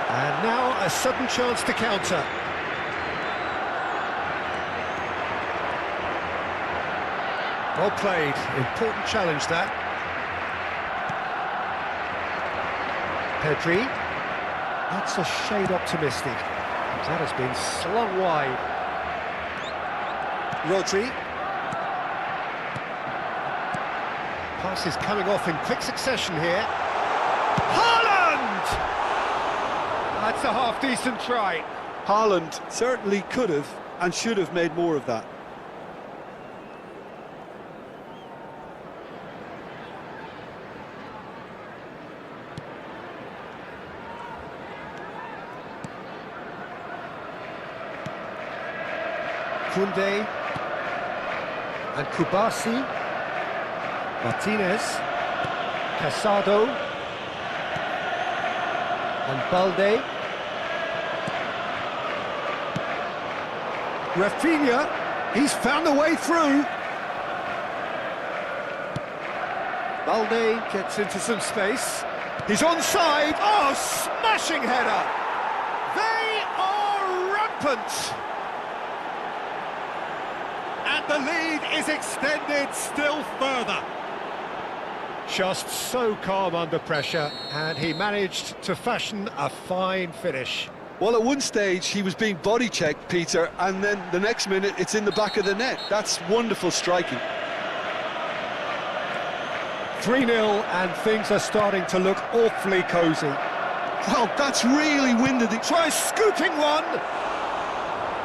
Speaker 1: And now a sudden chance to counter. Well played, important challenge that. Pedri, that's a shade optimistic. That has been slung wide. Rodri. Pass is coming off in quick succession here. Haaland! That's a half-decent try.
Speaker 2: Haaland certainly could have and should have made more of that.
Speaker 1: Koundé and Kubasi, Martinez, Casado and Balde. Rafinha, he's found a way through. Balde gets into some space. He's onside. Oh, smashing header. They are rampant. And the lead is extended still further. Just so calm under pressure, and he managed to fashion a fine finish.
Speaker 2: Well, at one stage he was being body-checked, Peter, and then the next minute it's in the back of the net. That's wonderful striking.
Speaker 1: 3-0, and things are starting to look awfully cosy.
Speaker 2: Well, that's really winded it.
Speaker 1: Try scooping one!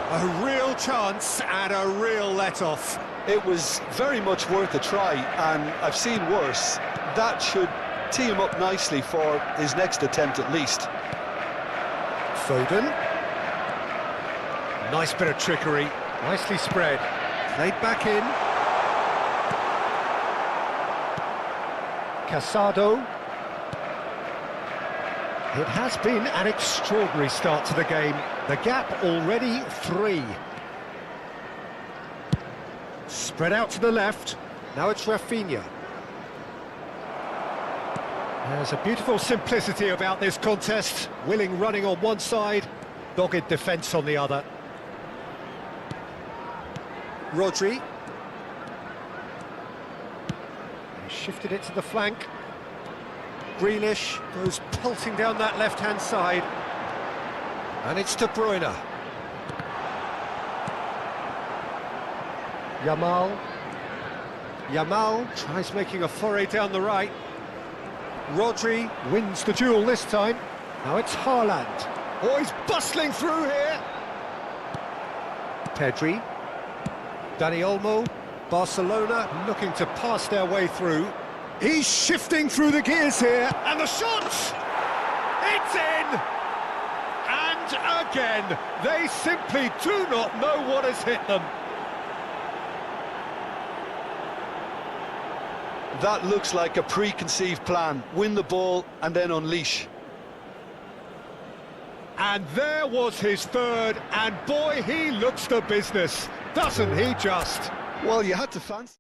Speaker 1: A real chance and a real let-off.
Speaker 2: It was very much worth a try, and I've seen worse. That should tee him up nicely for his next attempt at least.
Speaker 1: Foden. Nice bit of trickery. Nicely spread. Played back in. Casado. It has been an extraordinary start to the game. The gap already 3. Spread out to the left. Now it's Rafinha. There's a beautiful simplicity about this contest. Willing running on one side, dogged defence on the other. Rodri. He shifted it to the flank. Grealish goes pelting down that left-hand side. And it's De Bruyne. Yamal tries making a foray down the right. Rodri wins the duel this time. Now it's Haaland. Oh, he's bustling through here. Pedri. Dani Olmo, Barcelona looking to pass their way through. He's shifting through the gears here, and the shot! It's in! And again, they simply do not know what has hit them.
Speaker 2: That looks like a preconceived plan. Win the ball and then unleash.
Speaker 1: And there was his third, and boy, he looks the business, doesn't he just?
Speaker 2: Well, you had to fancy.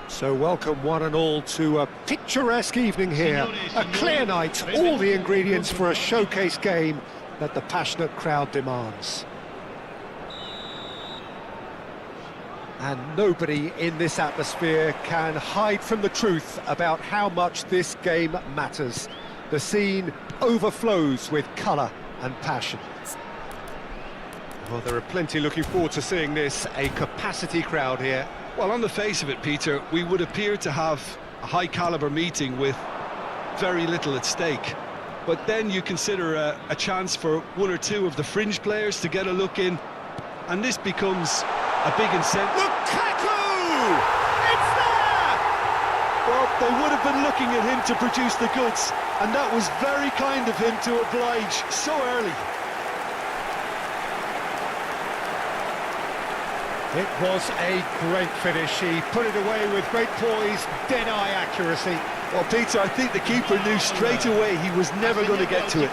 Speaker 1: So welcome one and all to a picturesque evening here, a clear night, all the ingredients for a showcase game that the passionate crowd demands. And nobody in this atmosphere can hide from the truth about how much this game matters. The scene overflows with colour and passion. Well, there are plenty looking forward to seeing this, a capacity crowd here.
Speaker 2: Well, on the face of it, Peter, we would appear to have a high-caliber meeting with very little at stake. But then you consider a chance for one or two of the fringe players to get a look in, and this becomes a big incentive.
Speaker 1: Lukaku! It's there!
Speaker 2: Well, they would have been looking at him to produce the goods, and that was very kind of him to oblige so early.
Speaker 1: It was a great finish. He put it away with great poise, dead-eye accuracy.
Speaker 2: Well, Peter, I think the keeper knew straight away he was never going to get to it.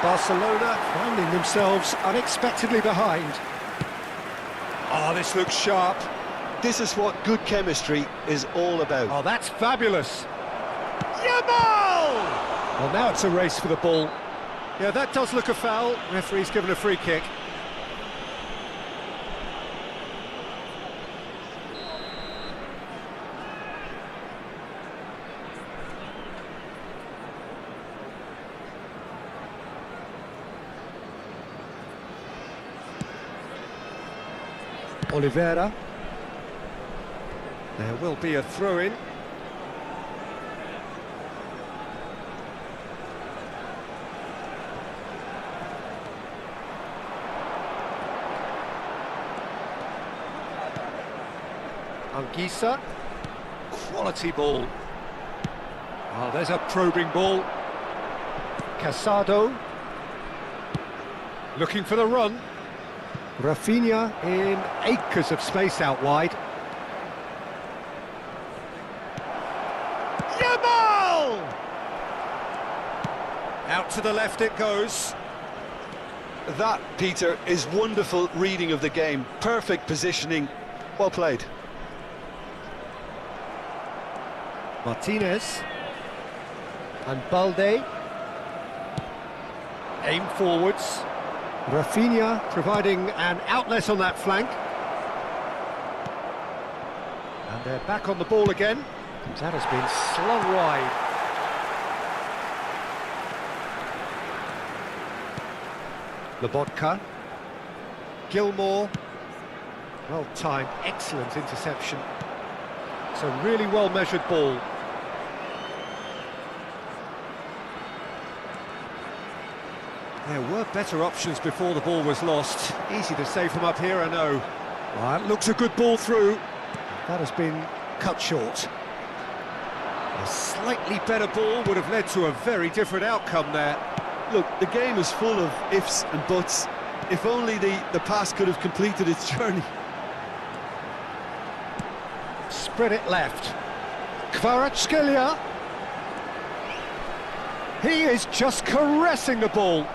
Speaker 1: Barcelona finding themselves unexpectedly behind. Oh, this looks sharp.
Speaker 2: This is what good chemistry is all about.
Speaker 1: Oh, that's fabulous. Yamal! Well, now it's a race for the ball. Yeah, that does look a foul. Referee's given a free kick. Oliveira. There will be a throw-in. Anguissa, quality ball. Oh, there's a probing ball. Casado, looking for the run. Rafinha in acres of space out wide. Yamal! Out to the left it goes.
Speaker 2: That, Peter, is wonderful reading of the game. Perfect positioning. Well played.
Speaker 1: Martinez. And Balde. Aim forwards. Rafinha providing an outlet on that flank. And they're back on the ball again. That has been slung wide. Lobotka. Gilmore. Well timed, excellent interception. It's a really well measured ball. There were better options before the ball was lost. Easy to say from up here, I know. Well, that looks a good ball through. That has been cut short. A slightly better ball would have led to a very different outcome there.
Speaker 2: Look, the game is full of ifs and buts. If only the pass could have completed its journey.
Speaker 1: Spread it left. Kvaratskhelia. He is just caressing the ball.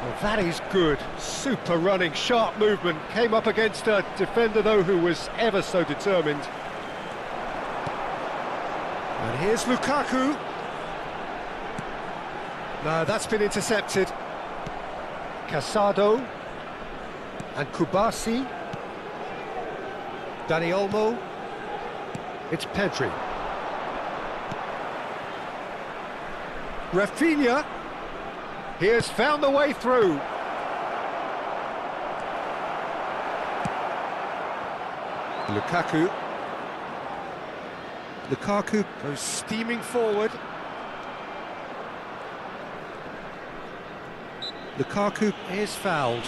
Speaker 1: Well, that is good. Super running, sharp movement. Came up against a defender, though, who was ever so determined. And here's Lukaku. No, that's been intercepted. Casado. And Kubasi. Dani Olmo. It's Pedri. Rafinha. He has found the way through. Lukaku. Lukaku goes steaming forward. Lukaku is fouled.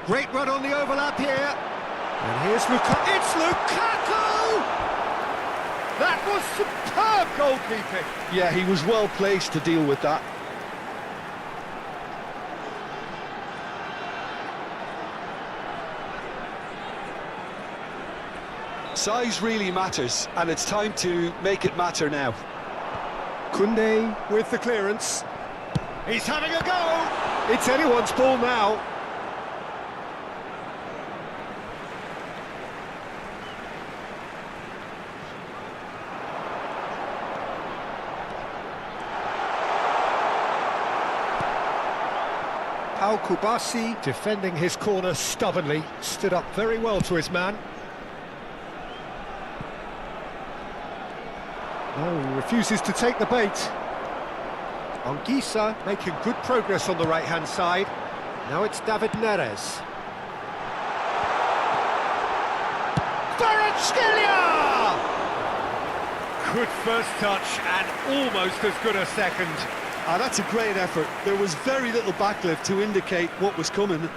Speaker 1: Great run on the overlap here. And here's Lukaku. It's Lukaku! That was superb goalkeeping.
Speaker 2: Yeah, he was well placed to deal with that. Size really matters, and it's time to make it matter now.
Speaker 1: Koundé with the clearance. He's having a go! It's anyone's ball now. Kubasi defending his corner stubbornly, stood up very well to his man. No, he refuses to take the bait. Anguissa making good progress on the right-hand side. Now it's David Neres. Kvaratskhelia! Good first touch and almost as good a second.
Speaker 2: Ah, that's a great effort. There was very little backlift to indicate what was coming.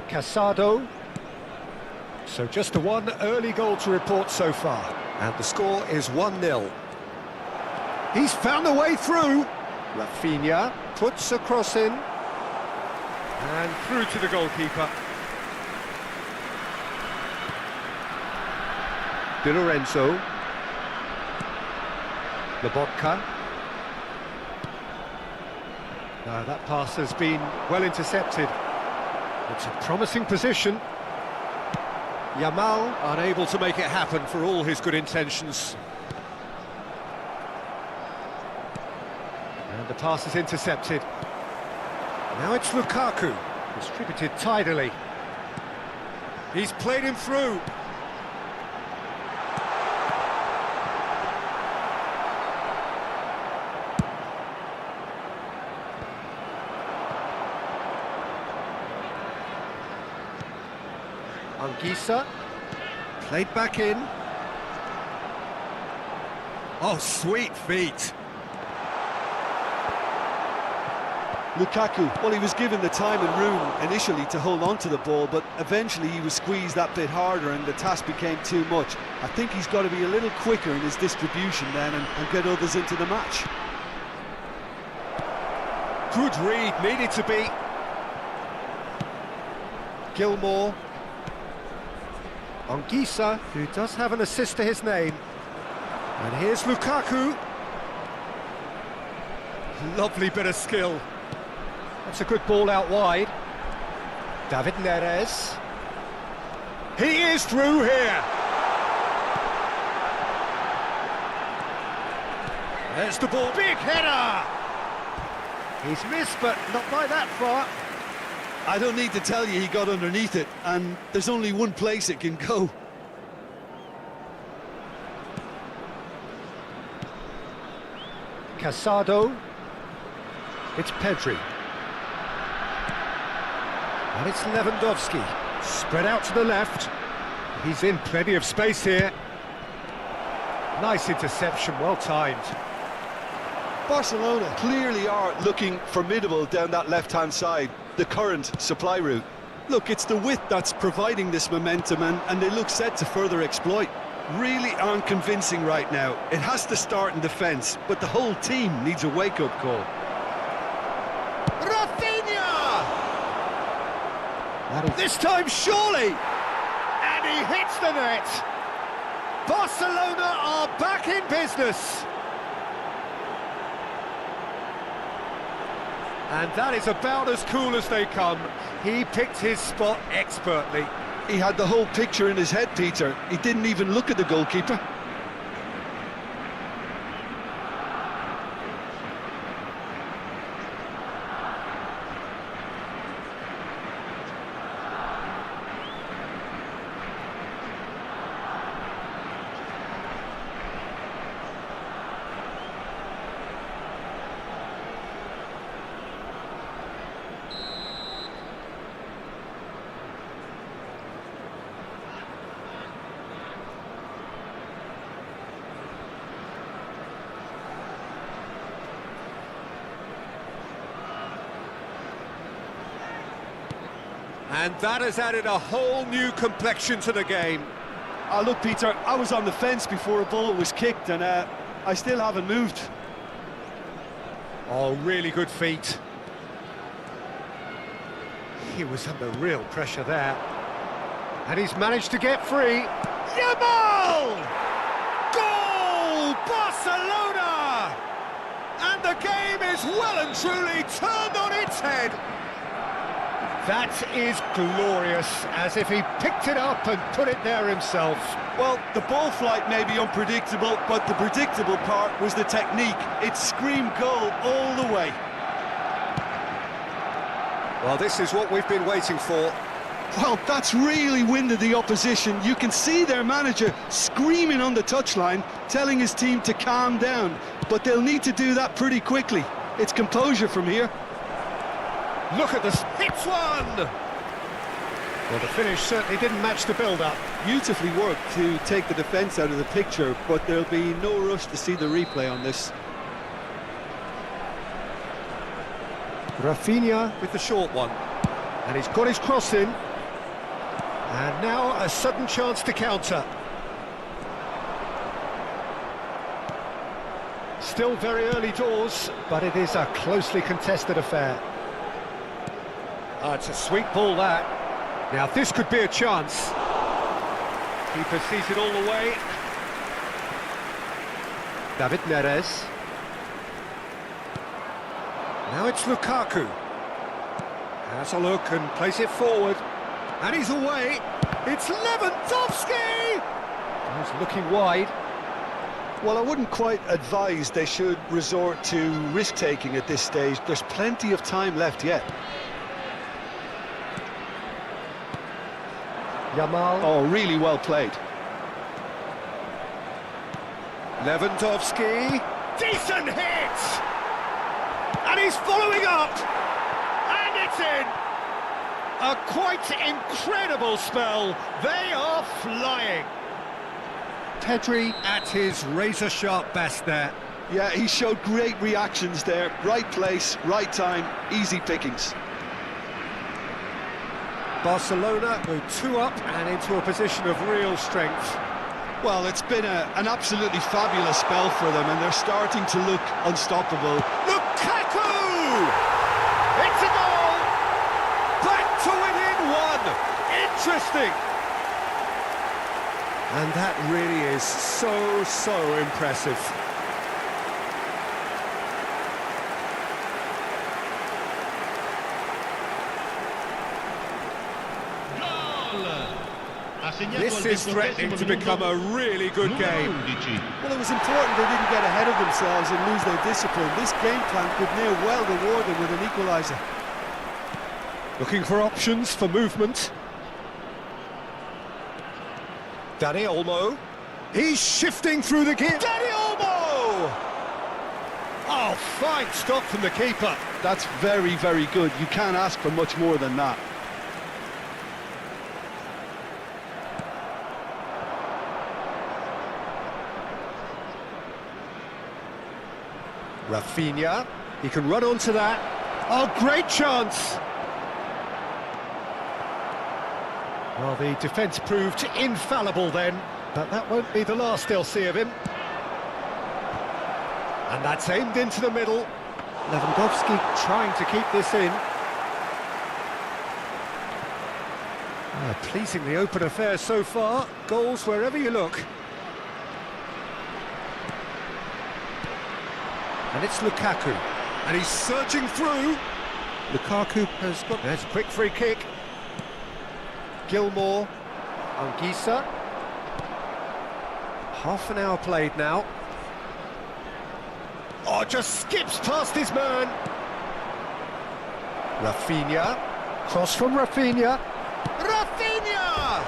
Speaker 1: Casado. So just one early goal to report so far. And the score is 1-0. He's found a way through. Rafinha puts a cross in. And through to the goalkeeper. Di Lorenzo. Lobotka. No, that pass has been well intercepted. It's a promising position. Yamal unable to make it happen for all his good intentions. And the pass is intercepted. Now it's Lukaku, distributed tidily. He's played him through. Anguissa, played back in. Oh, sweet feet.
Speaker 2: Lukaku, well, he was given the time and room initially to hold on to the ball, but eventually he was squeezed that bit harder and the task became too much. I think he's got to be a little quicker in his distribution then and get others into the match.
Speaker 1: Good read, needed to be. Gilmore. Anguissa, who does have an assist to his name. And here's Lukaku. Lovely bit of skill. That's a good ball out wide. David Neres. He is through here. There's the ball. Big header. He's missed, but not by that far.
Speaker 2: I don't need to tell you he got underneath it, and there's only one place it can go.
Speaker 1: Casado. It's Pedri. And it's Lewandowski. Spread out to the left. He's in plenty of space here. Nice interception, well timed.
Speaker 2: Barcelona clearly are looking formidable down that left-hand side, the current supply route. Look, it's the width that's providing this momentum, and they look set to further exploit. Really aren't convincing right now. It has to start in defence, but the whole team needs a wake-up call.
Speaker 1: This time, surely! And he hits the net! Barcelona are back in business! And that is about as cool as they come. He picked his spot expertly.
Speaker 2: He had the whole picture in his head, Peter. He didn't even look at the goalkeeper.
Speaker 1: And that has added a whole new complexion to the game.
Speaker 2: Look, Peter, I was on the fence before a ball was kicked, and I still haven't moved.
Speaker 1: Oh, really good feet. He was under real pressure there. And he's managed to get free. Yamal! Goal! Barcelona! And the game is well and truly turned on its head. That is glorious, as if he picked it up and put it there himself.
Speaker 2: Well, the ball flight may be unpredictable, but the predictable part was the technique. It screamed goal all the way.
Speaker 1: Well, this is what we've been waiting for.
Speaker 2: Well, that's really winded the opposition. You can see their manager screaming on the touchline, telling his team to calm down. But they'll need to do that pretty quickly. It's composure from here.
Speaker 1: Look at this, hits one! Well, the finish certainly didn't match the build-up.
Speaker 2: Beautifully worked to take the defence out of the picture, but there'll be no rush to see the replay on this.
Speaker 1: Rafinha with the short one. And he's got his cross in. And now a sudden chance to counter. Still very early doors, but it is a closely contested affair. It's a sweet ball, that. Now, this could be a chance. Keeper sees it all the way. David Neres. Now it's Lukaku. Has a look and plays it forward. And he's away. It's Lewandowski! He's looking wide.
Speaker 2: Well, I wouldn't quite advise they should resort to risk-taking at this stage. There's plenty of time left yet.
Speaker 1: Yamal.
Speaker 2: Oh, really well played.
Speaker 1: Lewandowski. Decent hit! And he's following up! And it's in! A quite incredible spell. They are flying. Pedri at his razor-sharp best there.
Speaker 2: Yeah, he showed great reactions there. Right place, right time, easy pickings.
Speaker 1: Barcelona go 2 up and into a position of real strength.
Speaker 2: Well, it's been an absolutely fabulous spell for them, and they're starting to look unstoppable.
Speaker 1: Lukaku! It's a goal! Back to within 1! Interesting! And that really is so impressive. This is threatening to become a really good game.
Speaker 2: Well, it was important they didn't get ahead of themselves and lose their discipline. This game plan could near well reward them with an equaliser.
Speaker 1: Looking for options for movement. Dani Olmo. He's shifting through the gear. Dani Olmo! Oh, fine stop from the keeper.
Speaker 2: That's very, very good. You can't ask for much more than that.
Speaker 1: Rafinha, he can run onto that. Oh, great chance! Well, the defence proved infallible then, but that won't be the last they'll see of him. And that's aimed into the middle. Lewandowski trying to keep this in. Pleasingly open affair so far. Goals wherever you look. And it's Lukaku, and he's surging through. Lukaku has got... There's a quick free kick. Gilmore, Anguissa. Half an hour played now. Oh, just skips past his man. Rafinha, cross from Rafinha. Rafinha!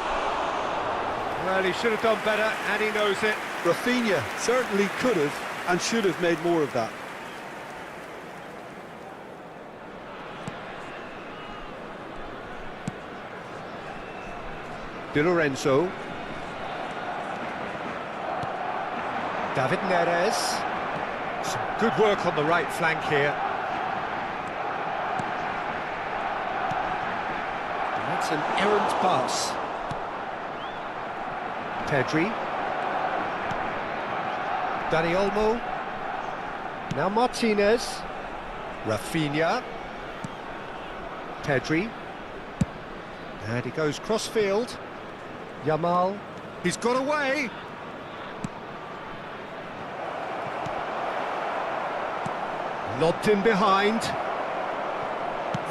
Speaker 1: Well, he should have done better, and he knows it.
Speaker 2: Rafinha certainly could have and should have made more of that.
Speaker 1: Di Lorenzo. David Neres. Some good work on the right flank here. And that's an errant pass. Pedri. Dani Olmo. Now Martinez. Rafinha. Pedri. And he goes cross-field. Yamal. He's got away. Lobbed in behind.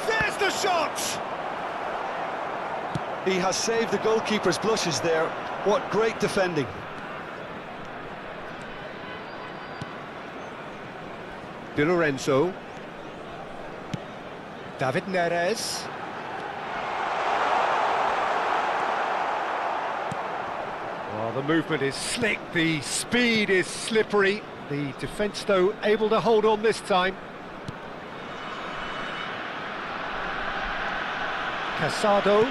Speaker 1: There's the shot!
Speaker 2: He has saved the goalkeeper's blushes there. What great defending.
Speaker 1: Di Lorenzo. David Neres. Well, the movement is slick, the speed is slippery. The defence, though, able to hold on this time. Casado.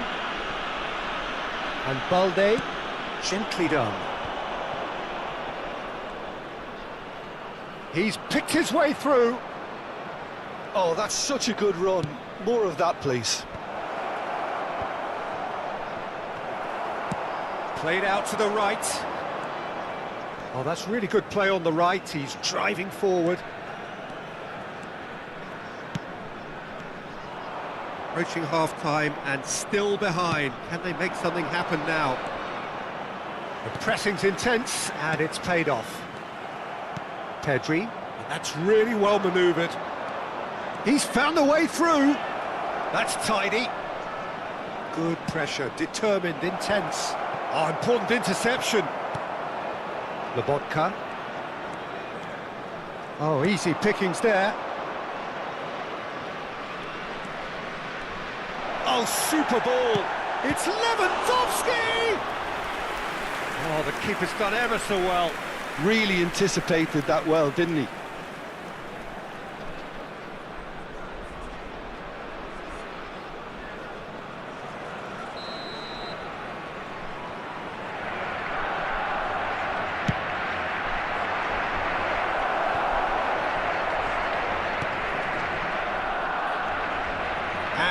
Speaker 1: And Balde. Gently done. He's picked his way through.
Speaker 2: Oh, that's such a good run. More of that, please.
Speaker 1: Played out to the right. Oh, that's really good play on the right. He's driving forward. Approaching half-time and still behind. Can they make something happen now? The pressing's intense and it's paid off. Pedri, and that's really well manoeuvred. He's found a way through. That's tidy. Good pressure, determined, intense. Oh, important interception. Lobotka. Oh, easy pickings there. Oh, super ball. It's Lewandowski! Oh, the keeper's done ever so well.
Speaker 2: Really anticipated that well, didn't he?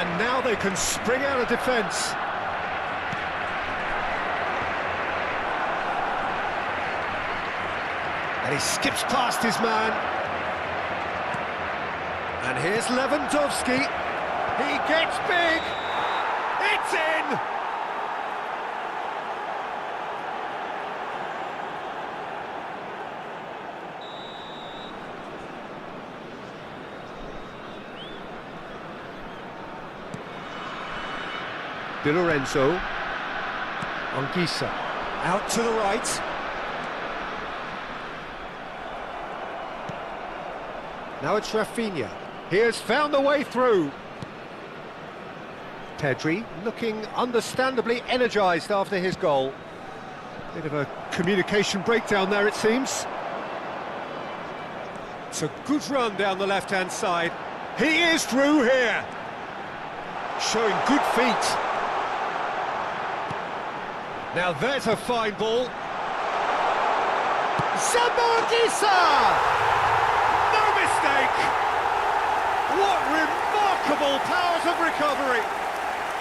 Speaker 1: And now they can spring out of defence. And he skips past his man. And here's Lewandowski. He gets big. It's in! Di Lorenzo. Anguissa. Out to the right. Now it's Rafinha. He has found the way through. Pedri looking understandably energised after his goal. Bit of a communication breakdown there, it seems. It's a good run down the left-hand side. He is through here. Showing good feet. Now there's a fine ball. Anguissa! No mistake! What remarkable powers of recovery!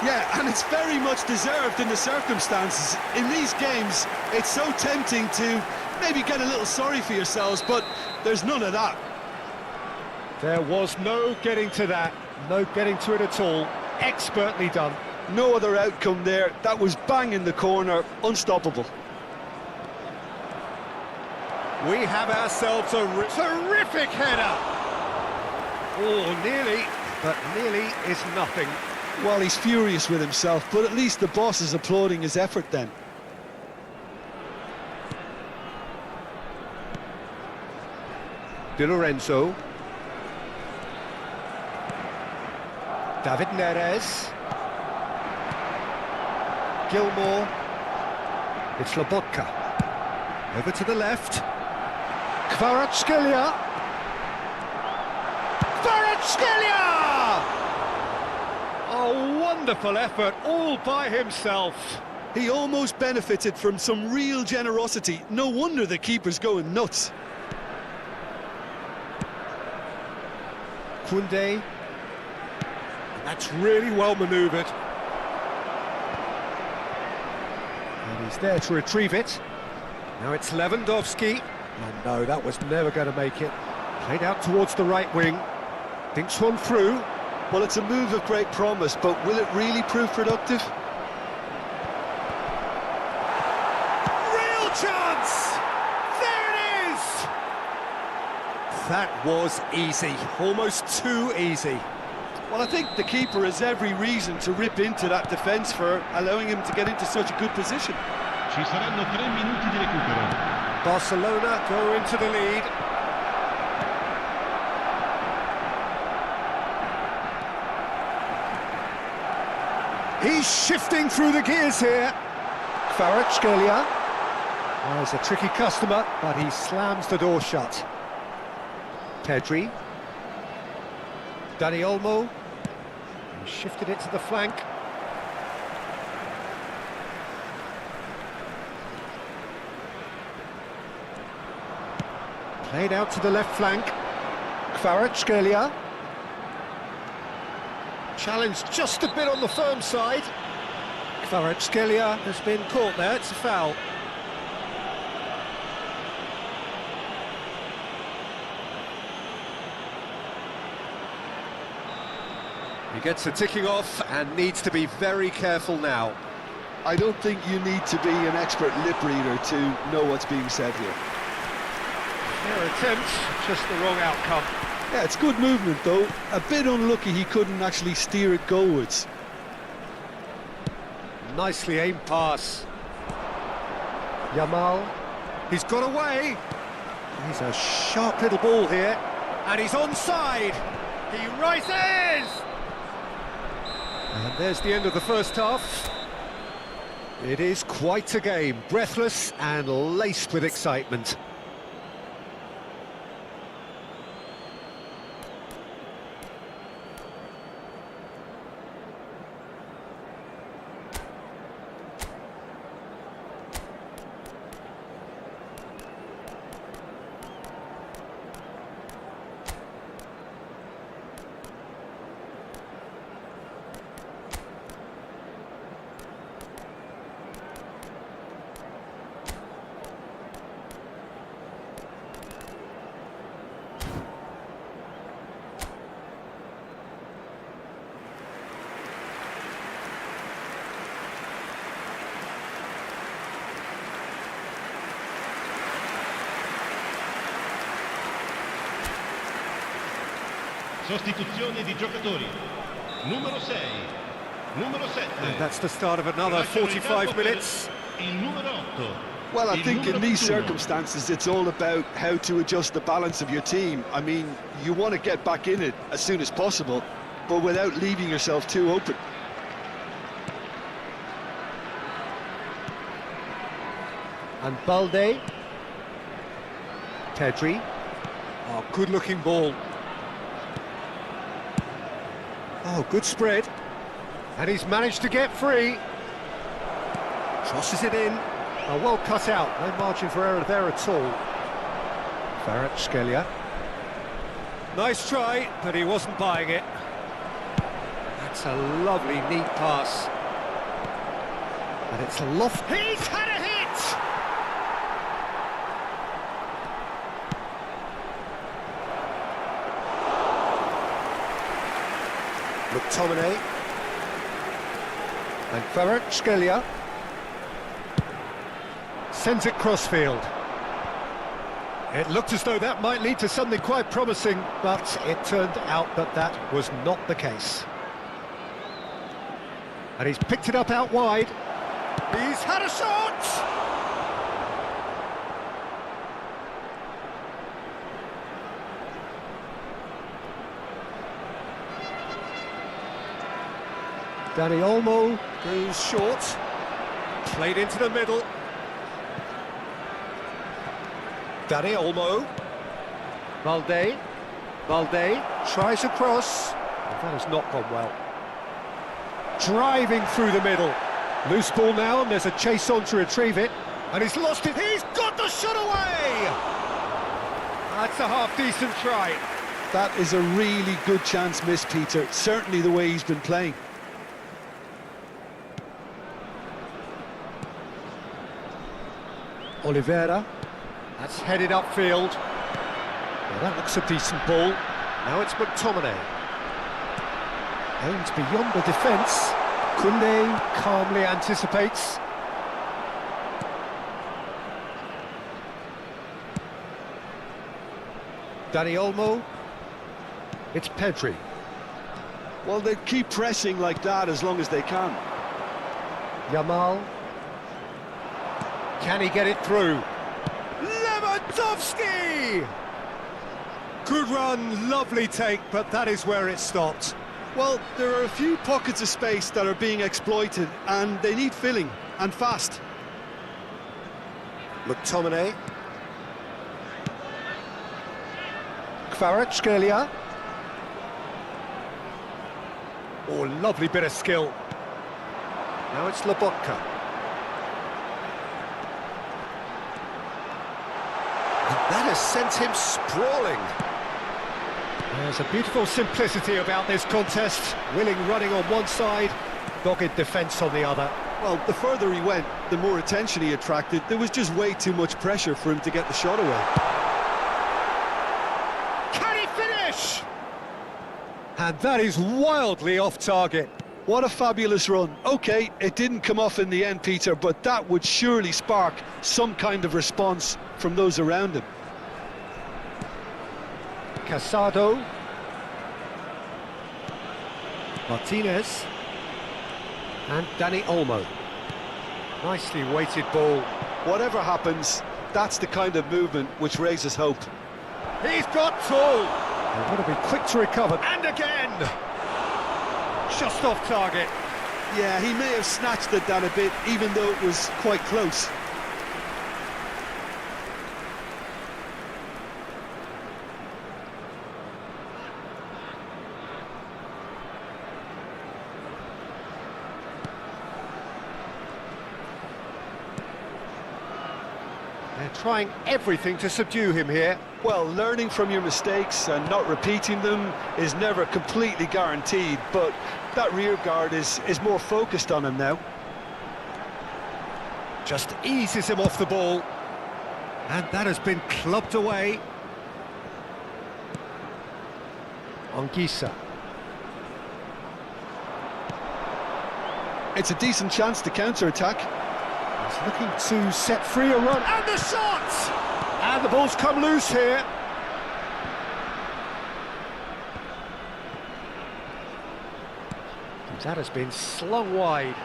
Speaker 2: Yeah, and it's very much deserved in the circumstances. In these games, it's so tempting to maybe get a little sorry for yourselves, but there's none of that.
Speaker 1: There was no getting to that, no getting to it at all. Expertly done.
Speaker 2: No other outcome there. That was bang in the corner, unstoppable.
Speaker 1: We have ourselves a terrific header. Oh, nearly, but nearly is nothing.
Speaker 2: Well, he's furious with himself, but at least the boss is applauding his effort then.
Speaker 1: Di Lorenzo. David Neres. Gilmore. It's Lobotka. Over to the left. Kvaratskhelia. A wonderful effort, all by himself.
Speaker 2: He almost benefited from some real generosity. No wonder the keeper's going nuts.
Speaker 1: Koundé. That's really well manoeuvred. And he's there to retrieve it. Now it's Lewandowski. And no, that was never going to make it. Played out towards the right wing. Thinks one through.
Speaker 2: Well, it's a move of great promise, but will it really prove productive?
Speaker 1: Real chance! There it is! That was easy. Almost too easy.
Speaker 2: Well, I think the keeper has every reason to rip into that defence for allowing him to get into such a good position.
Speaker 3: Ci saranno 3 minuti di recupero.
Speaker 1: Barcelona go into the lead. He's shifting through the gears here. Kvaratskhelia. Oh, he's a tricky customer, but he slams the door shut. Pedri. Dani Olmo. He shifted it to the flank. Played out to the left flank. Kvaratskhelia. Challenged just a bit on the firm side. Kvaratskhelia has been caught there, it's a foul. He gets the ticking off and needs to be very careful now.
Speaker 2: I don't think you need to be an expert lip reader to know what's being said here.
Speaker 1: Their attempt, just the wrong outcome.
Speaker 2: Yeah, it's good movement though. A bit unlucky he couldn't actually steer it goalwards.
Speaker 1: Nicely aimed pass. Yamal. He's got away. He's a sharp little ball here. And he's onside. He rises. And there's the end of the first half. It is quite a game. Breathless and laced with excitement.
Speaker 3: Sostituzioni di giocatori. Numero 6. Numero 7.
Speaker 1: And that's the start of another 45 minutes.
Speaker 3: Il numero 8.
Speaker 2: Well, I think in these circumstances, it's all about how to adjust the balance of your team. I mean, you want to get back in it as soon as possible, but without leaving yourself too open.
Speaker 1: And Balde. Pedri. Oh, good-looking ball. Oh, good spread. And he's managed to get free. Crosses it in. Oh, well cut out. No margin for error there at all. Kvaratskhelia. Nice try, but he wasn't buying it. That's a lovely, neat pass. And it's a loft. He's had a hit! McTominay. And Kvaratskhelia. Sends it crossfield. It looked as though that might lead to something quite promising, but it turned out that that was not the case. And he's picked it up out wide. He's had a shot! Dani Olmo goes short. Played into the middle. Dani Olmo. Balde tries a cross. That has not gone well. Driving through the middle. Loose ball now, and there's a chase on to retrieve it. And he's lost it. He's got the shot away! That's a half-decent try.
Speaker 2: That is a really good chance missed, Peter. Certainly the way he's been playing.
Speaker 1: Oliveira. That's headed upfield. Well, that looks a decent ball. Now it's McTominay. Aims beyond the defence. Koundé calmly anticipates. Dani Olmo. It's Pedri.
Speaker 2: Well, they keep pressing like that as long as they can.
Speaker 1: Yamal. Can he get it through? Lewandowski! Good run, lovely take, but that is where it stopped.
Speaker 2: Well, there are a few pockets of space that are being exploited, and they need filling, and fast.
Speaker 1: McTominay. Kvaratskhelia. Oh, lovely bit of skill. Now it's Lobotka. And that has sent him sprawling. There's a beautiful simplicity about this contest. Willing running on one side, dogged defence on the other.
Speaker 2: Well, the further he went, the more attention he attracted. There was just way too much pressure for him to get the shot away.
Speaker 1: Can he finish? And that is wildly off target.
Speaker 2: What a fabulous run. OK, it didn't come off in the end, Peter, but that would surely spark some kind of response from those around him.
Speaker 1: Casado. Martinez. And Dani Olmo. Nicely weighted ball.
Speaker 2: Whatever happens, that's the kind of movement which raises hope.
Speaker 1: He's got full. They've got to be quick to recover. And again! Just off target.
Speaker 2: Yeah, he may have snatched at that a bit, even though it was quite close.
Speaker 1: They're trying everything to subdue him here.
Speaker 2: Well, learning from your mistakes and not repeating them is never completely guaranteed, but that rear guard is more focused on him now.
Speaker 1: Just eases him off the ball. And that has been clubbed away. Anguissa.
Speaker 2: It's a decent chance to counter-attack.
Speaker 1: He's looking to set free a run. And the shot! And the ball's come loose here. That has been slung wide.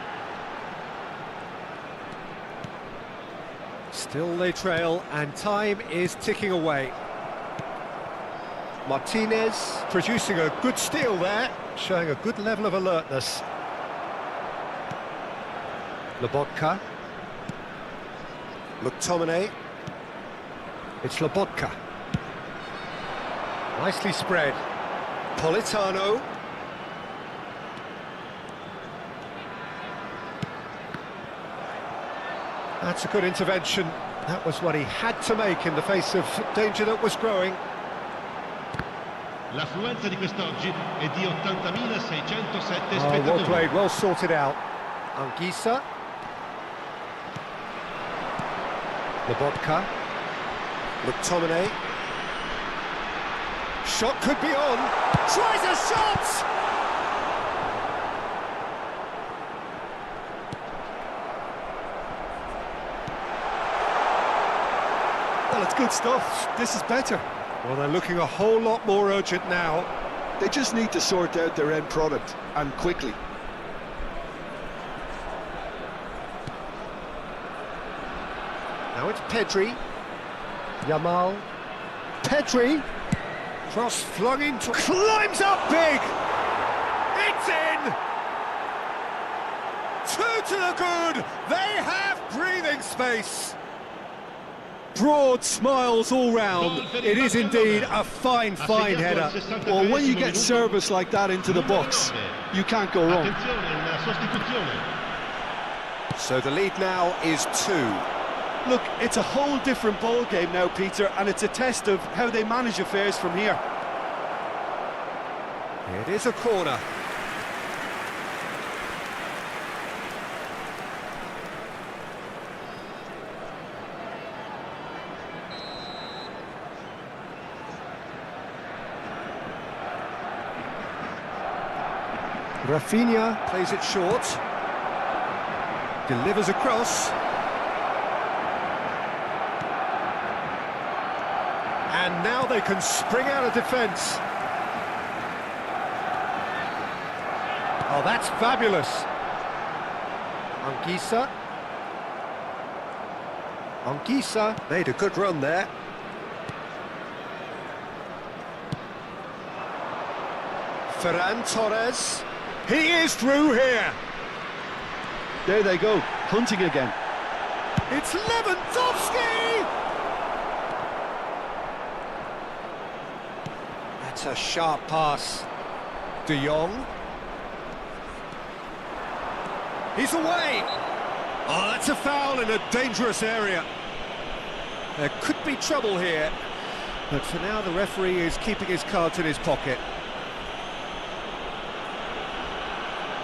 Speaker 1: Still they trail, and time is ticking away. Martinez producing a good steal there, showing a good level of alertness. Lobotka. McTominay. It's Lobotka. Nicely spread. Politano. That's a good intervention. That was what he had to make in the face of danger that was growing.
Speaker 3: L'affluenza di quest'oggi è di 80.607
Speaker 1: Oh,
Speaker 3: spettatori.
Speaker 1: well played, well sorted out. Anguissa. Lobotka. McTominay. Shot could be on. Tries a shot!
Speaker 2: Well, it's good stuff. This is better.
Speaker 1: Well, they're looking a whole lot more urgent now.
Speaker 2: They just need to sort out their end product, and quickly.
Speaker 1: Now it's Pedri. Yamal. Pedri. Cross flung into... Climbs up big! It's in! 2 to the good! They have breathing space! Broad smiles all round. It is indeed a fine header.
Speaker 2: Well, when you get service like that into the box, you can't go wrong.
Speaker 1: So the lead now is 2.
Speaker 2: Look, it's a whole different ball game now, Peter, and it's a test of how they manage affairs from here.
Speaker 1: It is a corner. Rafinha plays it short. Delivers across. And now they can spring out of defence. Oh, that's fabulous. Anguissa. Anguissa made a good run there. Ferran Torres. He is through here.
Speaker 2: There they go, hunting again.
Speaker 1: It's Lewandowski! That's a sharp pass. De Jong. He's away! Oh, that's a foul in a dangerous area. There could be trouble here, but for now the referee is keeping his cards in his pocket.